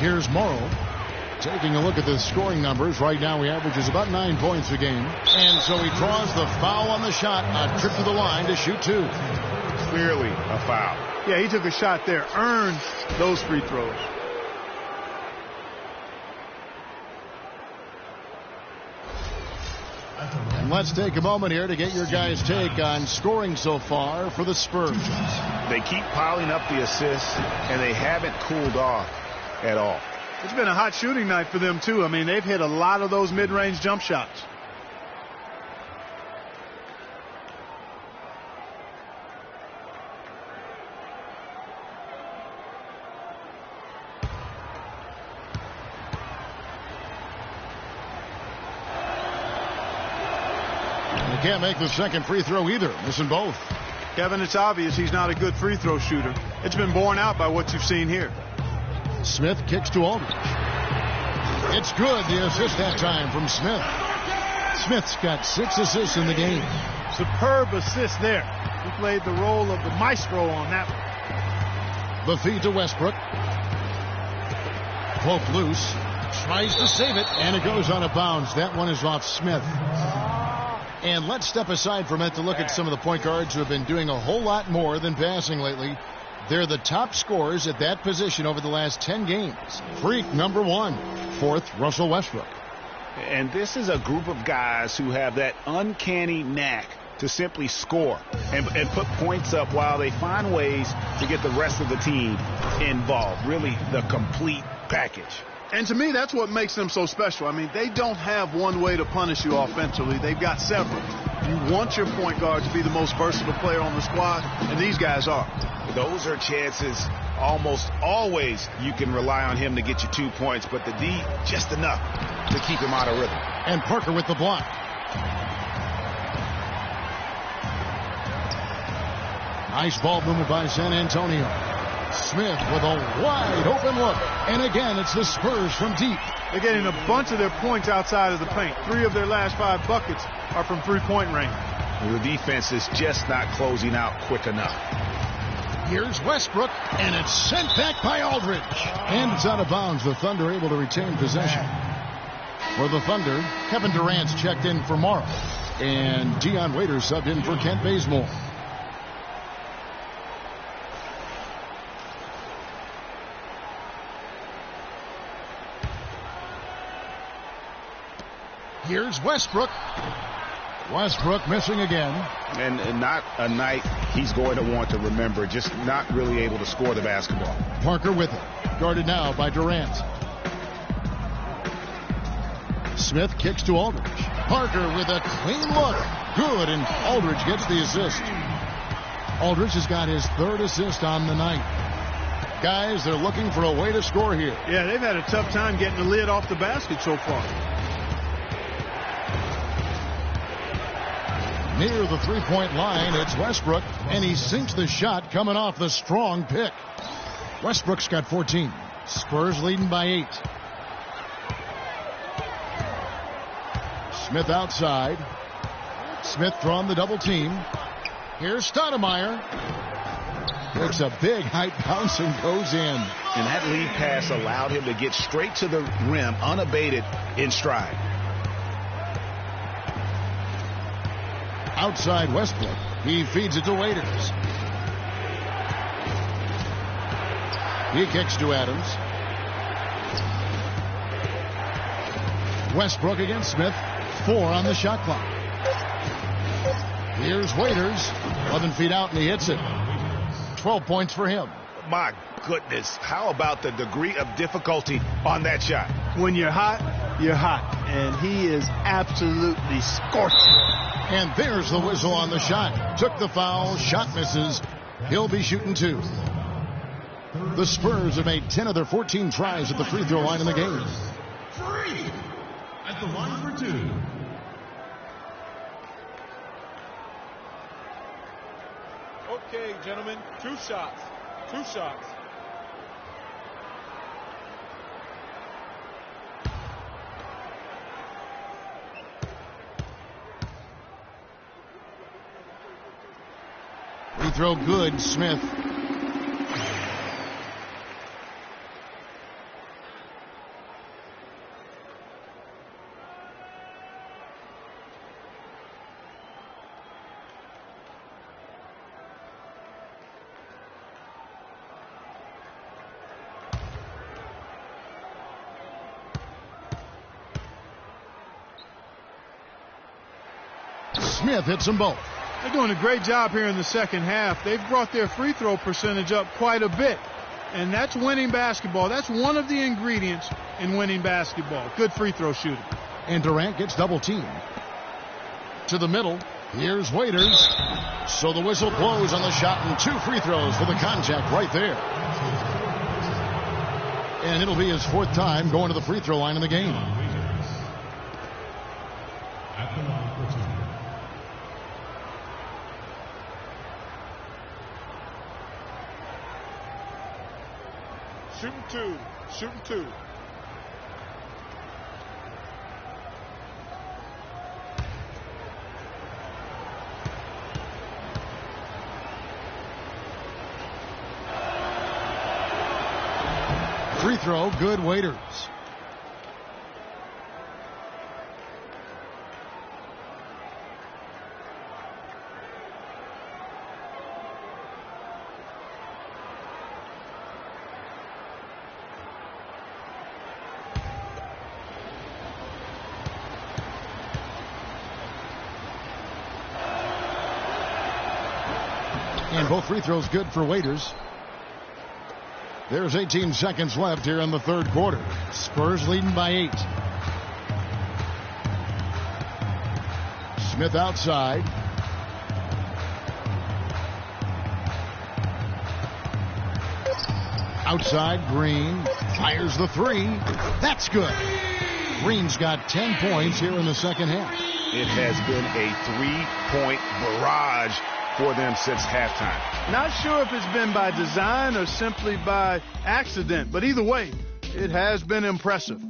Speaker 4: Here's Morrow. Taking a look at the scoring numbers, right now he averages about 9 points a game. And so he draws the foul on the shot, a trip to the line to shoot 2.
Speaker 6: Clearly a foul.
Speaker 5: Yeah, he took a shot there, earned those free throws.
Speaker 4: And let's take a moment here to get your guys' take on scoring so far for the Spurs.
Speaker 6: They keep piling up the assists, and they haven't cooled off at all.
Speaker 5: It's been a hot shooting night for them, too. I mean, they've hit a lot of those mid-range jump shots.
Speaker 4: He can't make the second free throw either, missing both.
Speaker 5: Kevin, it's obvious he's not a good free throw shooter. It's been borne out by what you've seen here.
Speaker 4: Smith kicks to Aldridge. It's good, the assist that time from Smith. Smith's got 6 assists in the game.
Speaker 5: Superb assist there. He played the role of the maestro on that one.
Speaker 4: The feed to Westbrook. Cloak loose. Tries to save it, and it goes out of bounds. That one is off Smith. And let's step aside for a minute to look at some of the point guards who have been doing a whole lot more than passing lately. They're the top scorers at that position over the last 10 games. Freak number 1, 4th, Russell Westbrook.
Speaker 6: And this is a group of guys who have that uncanny knack to simply score and put points up while they find ways to get the rest of the team involved. Really the complete package.
Speaker 5: And to me, that's what makes them so special. I mean, they don't have one way to punish you offensively. They've got several. You want your point guard to be the most versatile player on the squad, and these guys are.
Speaker 6: Those are chances almost always you can rely on him to get you 2 points, but the D just enough to keep him out of rhythm.
Speaker 4: And Parker with the block. Nice ball movement by San Antonio. Smith with a wide open look. And again, it's the Spurs from deep.
Speaker 5: They're getting a bunch of their points outside of the paint. 3 of their last 5 buckets are from three-point range.
Speaker 6: The defense is just not closing out quick enough.
Speaker 4: Here's Westbrook, and it's sent back by Aldridge. And it's out of bounds. The Thunder able to retain possession. For the Thunder, Kevin Durant's checked in for Morrow. And Dion Waiters subbed in for Kent Bazemore. Here's Westbrook. Westbrook missing again.
Speaker 6: And not a night he's going to want to remember, just not really able to score the basketball.
Speaker 4: Parker with it. Guarded now by Durant. Smith kicks to Aldridge. Parker with a clean look. Good, and Aldridge gets the assist. Aldridge has got his 3rd assist on the night. Guys, they're looking for a way to score here.
Speaker 5: Yeah, they've had a tough time getting the lid off the basket so far. Near the three-point line, it's Westbrook, and he sinks the shot coming off the strong pick. Westbrook's got 14. Spurs leading by 8. Smith outside. Smith throwing the double team. Here's Stoudemire. Takes a big height bounce and goes in.
Speaker 6: And that lead pass allowed him to get straight to the rim unabated in stride.
Speaker 4: Outside Westbrook. He feeds it to Waiters. He kicks to Adams. Westbrook against Smith. 4 on the shot clock. Here's Waiters. 11 feet out and he hits it. 12 points for him.
Speaker 6: My goodness. How about the degree of difficulty on that shot?
Speaker 5: When you're hot, you're hot. And he is absolutely scorching.
Speaker 4: And there's the whistle on the shot. Took the foul. Shot misses. He'll be shooting 2. The Spurs have made 10 of their 14 tries at the free throw line in the game.
Speaker 7: Free at the line for 2.
Speaker 12: Okay, gentlemen, 2 shots. 2 shots.
Speaker 4: Free throw good, Smith. Smith hits them both.
Speaker 5: They're doing a great job here in the second half. They've brought their free throw percentage up quite a bit. And that's winning basketball. That's one of the ingredients in winning basketball. Good free throw shooting.
Speaker 4: And Durant gets double teamed. To the middle. Here's Waiters. So the whistle blows on the shot and 2 free throws for the contact right there. And it'll be his 4th time going to the free throw line in the game.
Speaker 3: Shooting 2. Shooting 2.
Speaker 4: Free throw, good. Waiters. And both free throws good for Waiters. There's 18 seconds left here in the 3rd quarter. Spurs leading by 8. Smith outside. Outside, Green fires the 3. That's good. Green's got 10 points here in the 2nd half.
Speaker 6: It has been a 3-point barrage for them since halftime.
Speaker 5: Not sure if it's been by design or simply by accident, but either way, it has been impressive.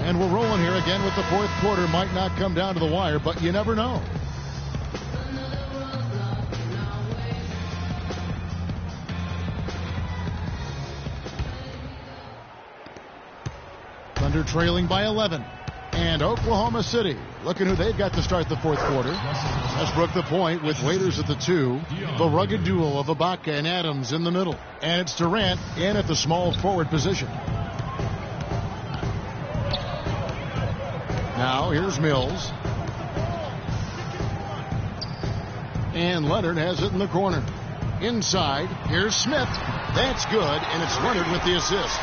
Speaker 5: And we're rolling here again with the 4th quarter. Might not come down to the wire, but you never know. Thunder trailing by 11. And Oklahoma City, looking who they've got to start the 4th quarter. Westbrook the point with Waiters at the 2. The rugged duel of Ibaka and Adams in the middle. And it's Durant in at the small forward position. Now here's Mills. And Leonard has it in the corner. Inside, here's Smith. That's good, and it's Leonard with the assist.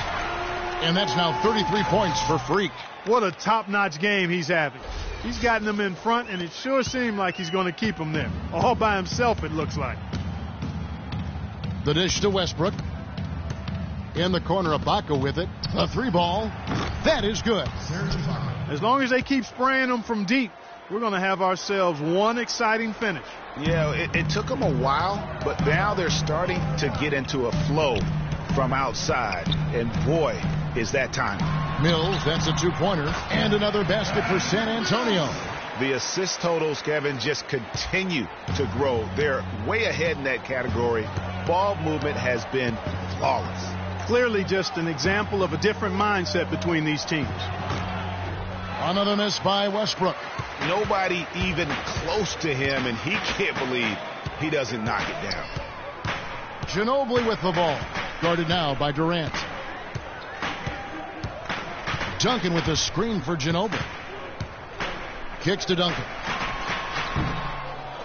Speaker 5: And that's now 33 points for Freak. What a top-notch game he's having. He's gotten them in front, and it sure seemed like he's going to keep them there. All by himself, it looks like.
Speaker 4: The dish to Westbrook. In the corner, Ibaka with it. A 3-ball. That is good.
Speaker 5: As long as they keep spraying them from deep, we're going to have ourselves one exciting finish.
Speaker 6: Yeah, it took them a while, but now they're starting to get into a flow from outside. And boy, is that time.
Speaker 4: Mills, that's a 2-pointer. And another basket for San Antonio.
Speaker 6: The assist totals, Kevin, just continue to grow. They're way ahead in that category. Ball movement has been flawless.
Speaker 5: Clearly just an example of a different mindset between these teams.
Speaker 4: Another miss by Westbrook.
Speaker 6: Nobody even close to him, and he can't believe he doesn't knock it down.
Speaker 4: Ginobili with the ball. Guarded now by Durant. Duncan with the screen for Ginobili. Kicks to Duncan.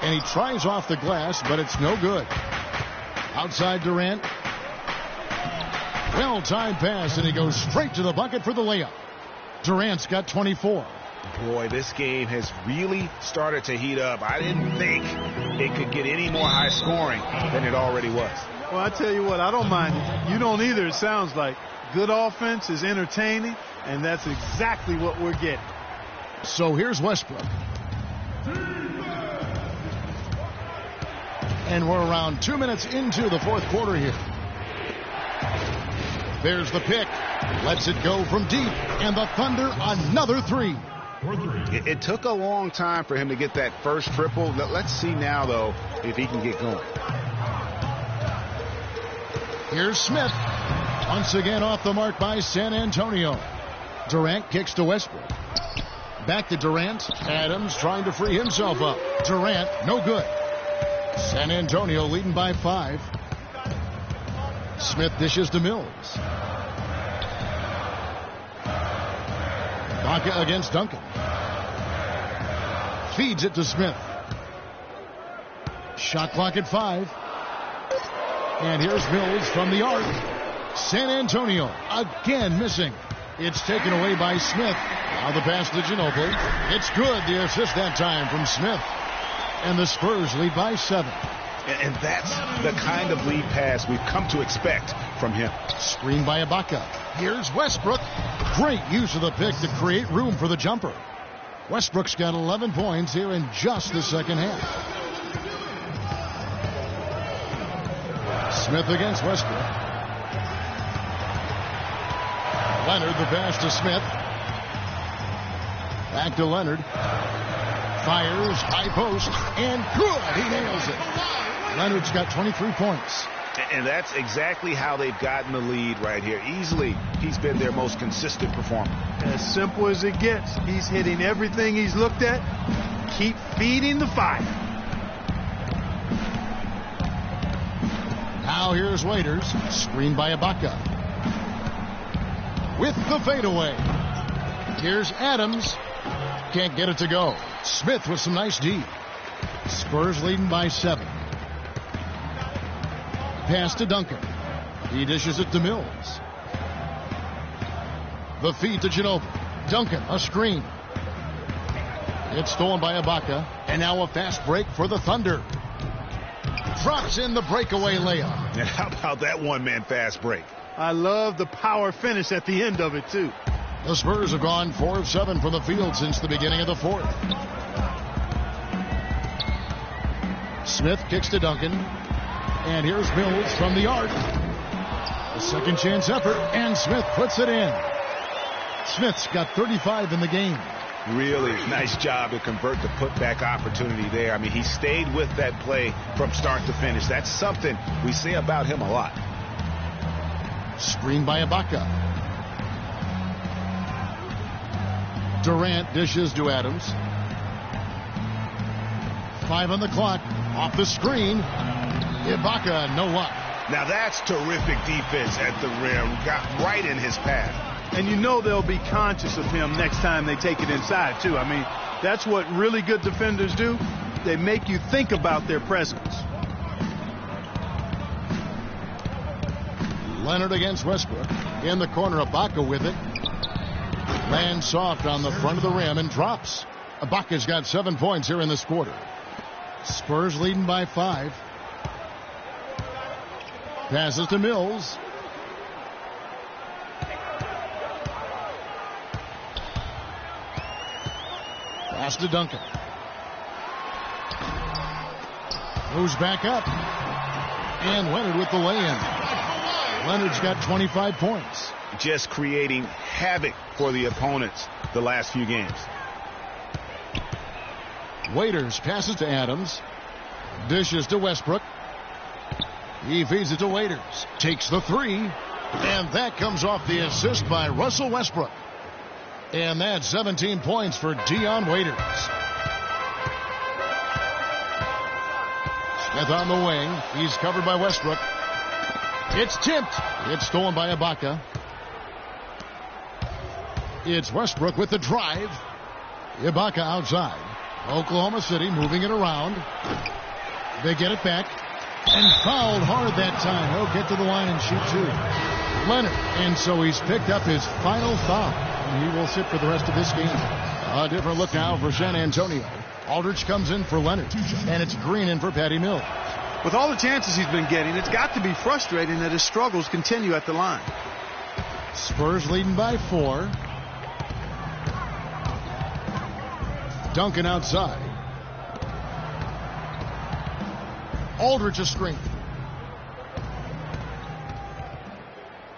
Speaker 4: And he tries off the glass, but it's no good. Outside Durant. Well-timed pass, and he goes straight to the bucket for the layup. Durant's got 24.
Speaker 6: Boy, this game has really started to heat up. I didn't think it could get any more high scoring than it already was.
Speaker 5: Well, I tell you what, I don't mind it. You don't either, it sounds like. Good offense is entertaining, and that's exactly what we're getting.
Speaker 4: So here's Westbrook. And we're around 2 minutes into the 4th quarter here. There's the pick. Lets it go from deep. And the Thunder, another 3.
Speaker 6: It took a long time for him to get that first triple. Let's see now, though, if he can get going.
Speaker 4: Here's Smith. Once again off the mark by San Antonio. Durant kicks to Westbrook. Back to Durant. Adams trying to free himself up. Durant, no good. San Antonio leading by 5. Smith dishes to Mills. Baca against Duncan. Feeds it to Smith. Shot clock at 5. And here's Mills from the arc. San Antonio again missing. It's taken away by Smith. Now the pass to Ginobili. It's good. The assist that time from Smith. And the Spurs lead by 7.
Speaker 6: And that's the kind of lead pass we've come to expect from him.
Speaker 4: Screen by Ibaka. Here's Westbrook. Great use of the pick to create room for the jumper. Westbrook's got 11 points here in just the second half. Smith against Westbrook. Leonard, the pass to Smith. Back to Leonard. Fires, high post, and good. He nails it. Leonard's got 23 points.
Speaker 6: And that's exactly how they've gotten the lead right here. Easily, he's been their most consistent performer.
Speaker 5: As simple as it gets. He's hitting everything he's looked at. Keep feeding the fire.
Speaker 4: Now here's Waiters. Screened by Ibaka. With the fadeaway. Here's Adams. Can't get it to go. Smith with some nice D. Spurs leading by 7. Pass to Duncan. He dishes it to Mills. The feed to Ginobili. Duncan, a screen. It's stolen by Ibaka. And now a fast break for the Thunder. Drops in the breakaway layup.
Speaker 6: And how about that one-man fast break?
Speaker 5: I love the power finish at the end of it, too.
Speaker 4: The Spurs have gone 4 of 7 from the field since the beginning of the 4th. Smith kicks to Duncan. And here's Mills from the arc. A second chance effort, and Smith puts it in. Smith's got 35 in the game.
Speaker 6: Really nice job to convert the putback opportunity there. I mean, he stayed with that play from start to finish. That's something we say about him a lot.
Speaker 4: Screen by Ibaka. Durant dishes to Adams. 5 on the clock. Off the screen. Ibaka, no luck.
Speaker 6: Now that's terrific defense at the rim. Got right in his path.
Speaker 5: And you know they'll be conscious of him next time they take it inside, too. I mean, that's what really good defenders do. They make you think about their presence.
Speaker 4: Leonard against Westbrook. In the corner, Ibaka with it. Lands soft on the front of the rim and drops. Ibaka's got 7 points here in this quarter. Spurs leading by 5. Passes to Mills. Pass to Duncan. Moves back up. And Leonard with the lay-in. Leonard's got 25 points.
Speaker 6: Just creating havoc for the opponents the last few games.
Speaker 4: Waiters passes to Adams. Dishes to Westbrook. He feeds it to Waiters. Takes the 3. And that comes off the assist by Russell Westbrook. And that's 17 points for Dion Waiters. Smith on the wing. He's covered by Westbrook. It's tipped. It's stolen by Ibaka. It's Westbrook with the drive. Ibaka outside. Oklahoma City moving it around. They get it back. And fouled hard that time. He'll get to the line and shoot 2. Leonard. And so he's picked up his final foul. And he will sit for the rest of this game. A different look now for San Antonio. Aldridge comes in for Leonard. And it's Green in for Patty Mills.
Speaker 5: With all the chances he's been getting, it's got to be frustrating that his struggles continue at the line.
Speaker 4: Spurs leading by 4. Duncan outside. Aldridge a screen.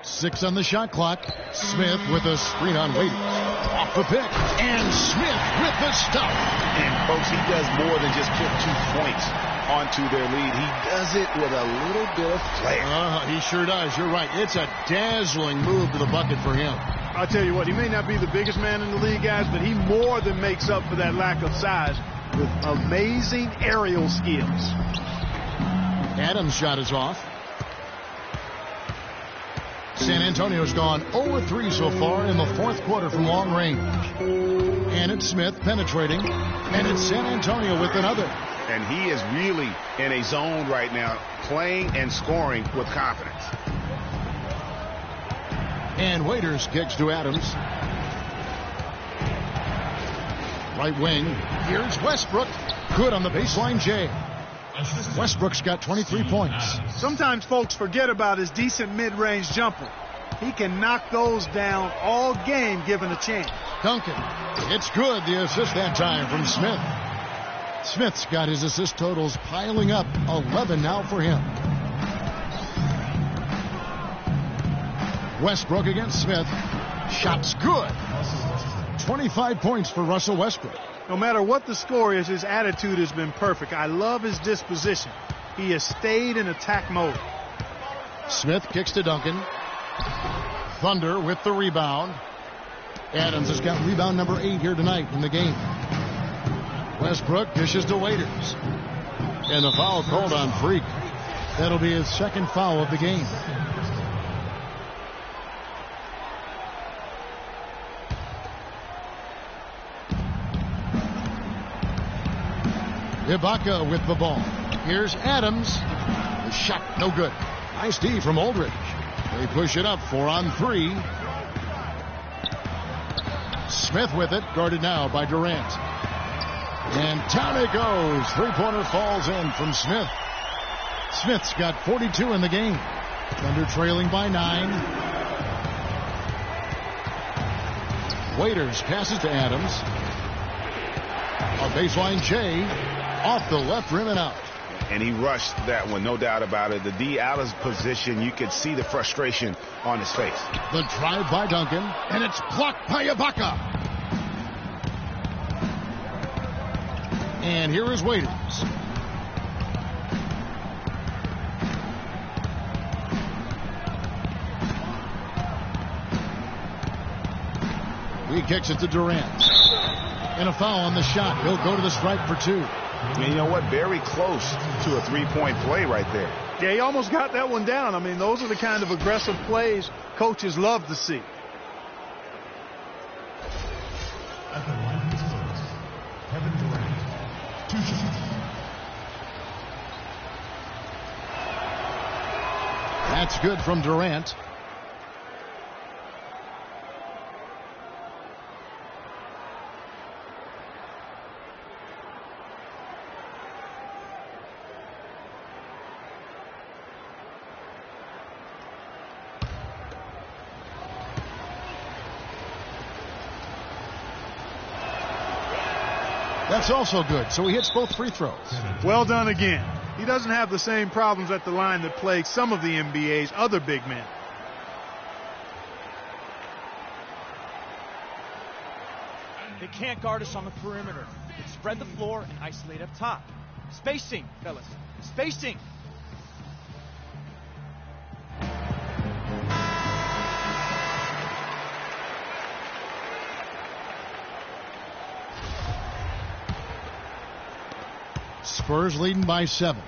Speaker 4: 6 on the shot clock. Smith with a screen on Waiters. Off the pick. And Smith with the stop.
Speaker 6: And folks, he does more than just put 2 points onto their lead. He does it with a little bit of flair.
Speaker 4: He sure does. You're right. It's a dazzling move to the bucket for him.
Speaker 5: I'll tell you what, he may not be the biggest man in the league, guys, but he more than makes up for that lack of size with amazing aerial skills.
Speaker 4: Adams' shot is off. San Antonio's gone 0-3 so far in the fourth quarter from long range. And it's Smith penetrating, and it's San Antonio with another.
Speaker 6: And he is really in a zone right now, playing and scoring with confidence.
Speaker 4: And Waiters kicks to Adams. Right wing. Here's Westbrook. Good on the baseline J. Westbrook's got 23 points.
Speaker 5: Sometimes folks forget about his decent mid-range jumper. He can knock those down all game given a chance.
Speaker 4: Duncan. It's good. The assist that time from Smith. Smith's got his assist totals piling up. 11 now for him. Westbrook against Smith. Shot's good. 25 points for Russell Westbrook.
Speaker 5: No matter what the score is, his attitude has been perfect. I love his disposition. He has stayed in attack mode.
Speaker 4: Smith kicks to Duncan. Thunder with the rebound. Adams has got rebound number 8 here tonight in the game. Westbrook dishes to Waiters. And the foul called on Freak. That'll be his second foul of the game. Ibaka with the ball. Here's Adams. The shot no good. Nice D from Aldridge. They push it up 4-on-3. Smith with it, guarded now by Durant. And down it goes. Three-pointer falls in from Smith. Smith's got 42 in the game. Thunder trailing by 9. Waiters passes to Adams. A baseline J. Off the left rim and out.
Speaker 6: And he rushed that one, no doubt about it. The D out of position, you could see the frustration on his face.
Speaker 4: The drive by Duncan, and it's blocked by Ibaka. And here is Waiters. He kicks it to Durant. And a foul on the shot. He'll go to the stripe for 2.
Speaker 6: And you know what? Very close to a three-point play right there.
Speaker 5: Yeah, he almost got that one down. I mean, those are the kind of aggressive plays coaches love to see.
Speaker 7: At the line of close, Kevin Durant, 2 shots.
Speaker 4: That's good from Durant. That's also good. So he hits both free throws.
Speaker 5: Well done again. He doesn't have the same problems at the line that plague some of the NBA's other big men.
Speaker 13: They can't guard us on the perimeter. They spread the floor and isolate up top. Spacing, fellas. Spacing.
Speaker 4: Spurs leading by 7.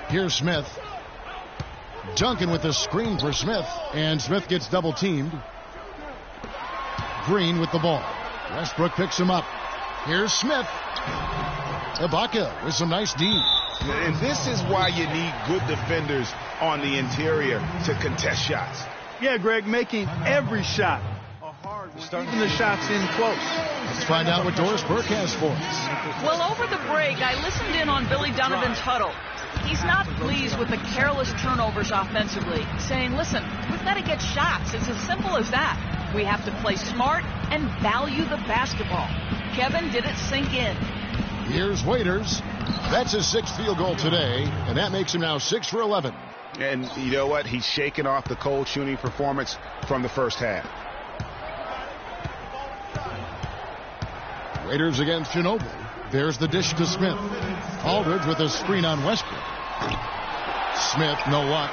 Speaker 4: Here's Smith. Duncan with the screen for Smith. And Smith gets double teamed. Green with the ball. Westbrook picks him up. Here's Smith. Ibaka with some nice D.
Speaker 6: And this is why you need good defenders on the interior to contest shots.
Speaker 5: Yeah, Greg, making every shot a hard one, even the shots in close.
Speaker 4: Let's find out what Doris Burke has for us.
Speaker 8: Well, over the break, I listened in on Billy Donovan's huddle. He's not pleased with the careless turnovers offensively, saying, listen, we've got to get shots. It's as simple as that. We have to play smart and value the basketball. Kevin, did it sink in?
Speaker 4: Here's Waiters. That's his 6th field goal today, and that makes him now 6 for 11.
Speaker 6: And you know what? He's shaking off the cold shooting performance from the first half.
Speaker 4: Waiters against Ginobili. There's the dish to Smith. Aldridge with a screen on Westbrook. Smith, no luck.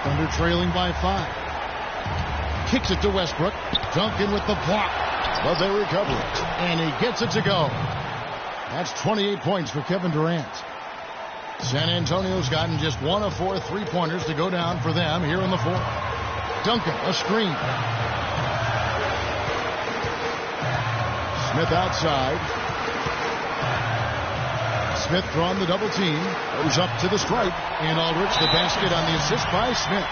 Speaker 4: Thunder trailing by 5. Kicks it to Westbrook. Duncan with the block. But they recover it. And he gets it to go. That's 28 points for Kevin Durant. San Antonio's gotten just 1 of 4 3-pointers to go down for them here in the fourth. Duncan, a screen. Smith outside. Smith drawing the double team. Goes up to the stripe. And Aldridge, the basket on the assist by Smith.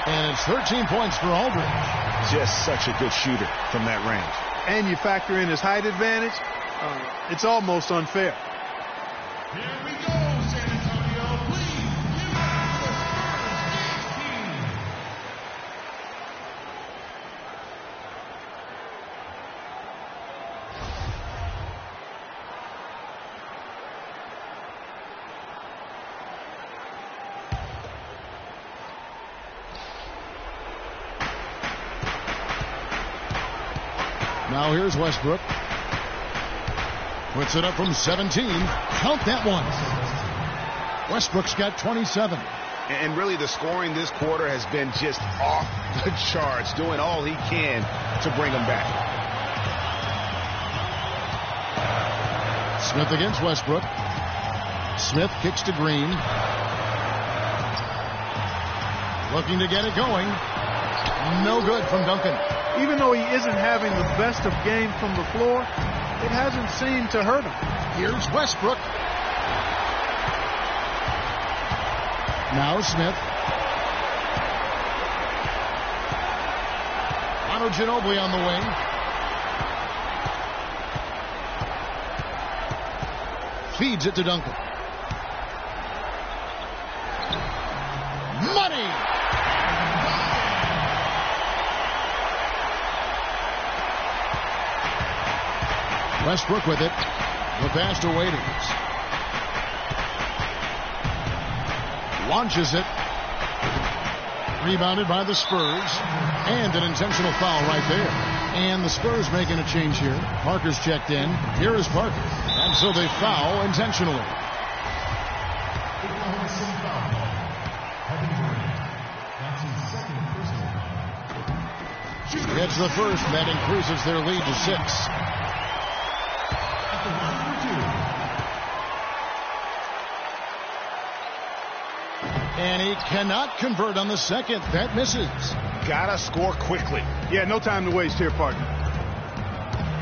Speaker 4: And it's 13 points for Aldridge.
Speaker 6: Just such a good shooter from that range.
Speaker 5: And you factor in his height advantage, it's almost unfair.
Speaker 7: Here we go, San Antonio. Please give up the Spurs team.
Speaker 4: Now here's Westbrook. Puts it up from 17. Count that one. Westbrook's got 27.
Speaker 6: And really the scoring this quarter has been just off the charts, doing all he can to bring them back.
Speaker 4: Smith against Westbrook. Smith kicks to Green. Looking to get it going. No good from Duncan.
Speaker 5: Even though he isn't having the best of games from the floor, it hasn't seemed to hurt him.
Speaker 4: Here's Westbrook. Now Smith. Manu Ginobili on the wing. Feeds it to Duncan. Money! Westbrook with it. The pass to Waiters. Launches it. Rebounded by the Spurs. And an intentional foul right there. And the Spurs making a change here. Parker's checked in. Here is Parker. And so they foul intentionally. It's the first. That increases their lead to 6. And he cannot convert on the second. That misses.
Speaker 6: Gotta score quickly.
Speaker 5: Yeah, no time to waste here, partner.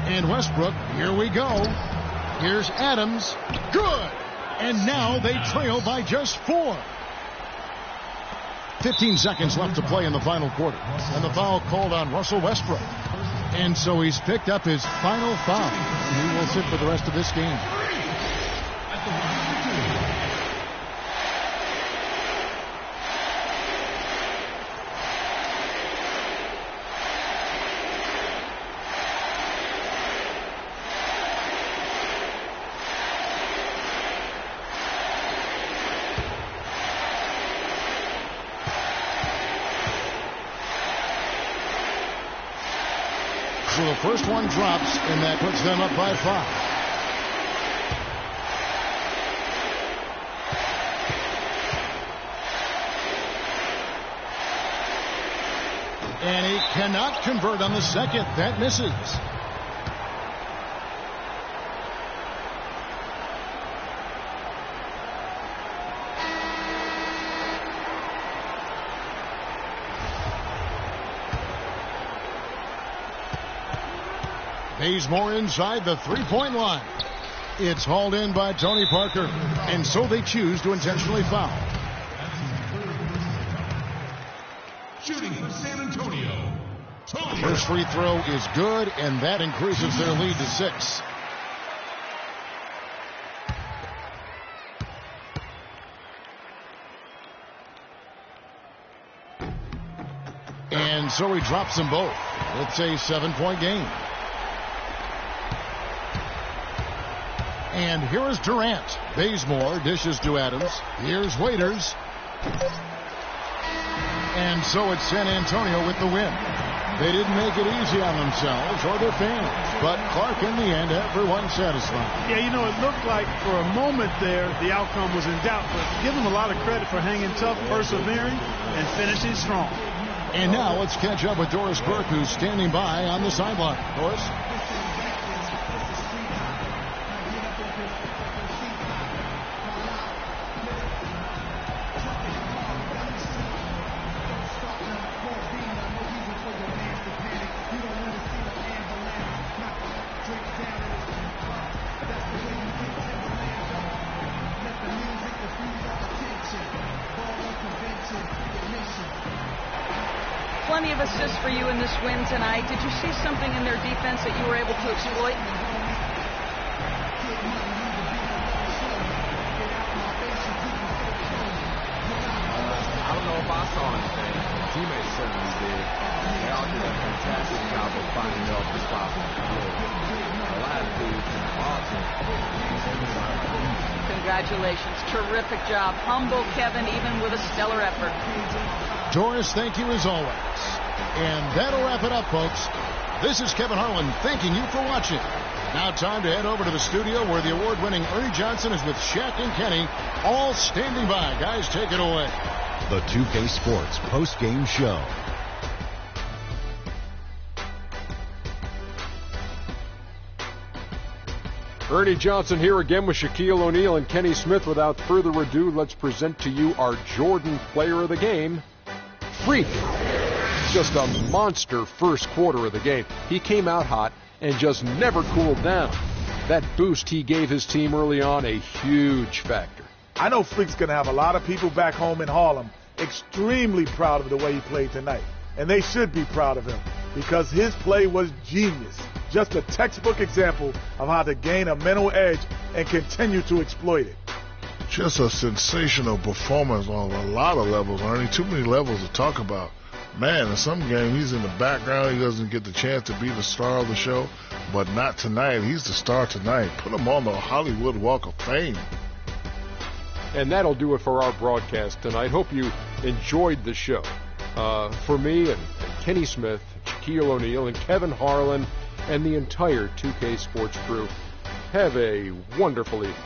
Speaker 4: And Westbrook, here we go. Here's Adams. Good. And now they trail by just 4. 15 seconds left to play in the final quarter. And the foul called on Russell Westbrook. And so he's picked up his final foul. And he will sit for the rest of this game. So the first one drops, and that puts them up by 5. And he cannot convert on the second. That misses. Bazemore inside the three-point line. It's hauled in by Tony Parker, and so they choose to intentionally foul.
Speaker 7: Shooting for San Antonio, Tony.
Speaker 4: First free throw is good, and that increases their lead to 6. And so he drops them both. It's a 7-point game. And here is Durant. Bazemore dishes to Adams. Here's Waiters. And so it's San Antonio with the win. They didn't make it easy on themselves or their fans, but Clark, in the end, everyone satisfied.
Speaker 5: Yeah, you know, it looked like for a moment there the outcome was in doubt, but give them a lot of credit for hanging tough, persevering, and finishing strong.
Speaker 4: And now let's catch up with Doris Burke, who's standing by on the sideline. Doris?
Speaker 8: Plenty of assists for you in this win tonight. Did you see something in their defense that you were able to exploit?
Speaker 14: I don't know if I saw anything. My teammates certainly did. They all did a fantastic job of finding the open spots on the floor. The last dude was awesome.
Speaker 8: Congratulations. Terrific job. Humble Kevin, even with a stellar effort.
Speaker 4: Doris, thank you as always. And that'll wrap it up, folks. This is Kevin Harlan thanking you for watching. Now time to head over to the studio where the award-winning Ernie Johnson is with Shaq and Kenny, all standing by. Guys, take it away.
Speaker 15: The 2K Sports post-game show.
Speaker 1: Ernie Johnson here again with Shaquille O'Neal and Kenny Smith. Without further ado, let's present to you our Jordan Player of the Game, Freak. Just a monster first quarter of the game. He came out hot and just never cooled down. That boost he gave his team early on, a huge factor.
Speaker 3: I know Freak's going to have a lot of people back home in Harlem extremely proud of the way he played tonight. And they should be proud of him because his play was genius. Just a textbook example of how to gain a mental edge and continue to exploit it.
Speaker 2: Just a sensational performance on a lot of levels, Ernie. Too many levels to talk about. Man, in some games he's in the background. He doesn't get the chance to be the star of the show. But not tonight. He's the star tonight. Put him on the Hollywood Walk of Fame.
Speaker 1: And that'll do it for our broadcast tonight. Hope you enjoyed the show. For me and Kenny Smith, Shaquille O'Neal, and Kevin Harlan, and the entire 2K Sports crew, have a wonderful evening.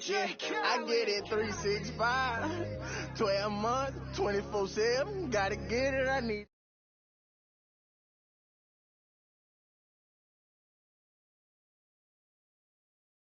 Speaker 16: Yeah, I get it 365, 12 months, 24/7. Gotta get it, I need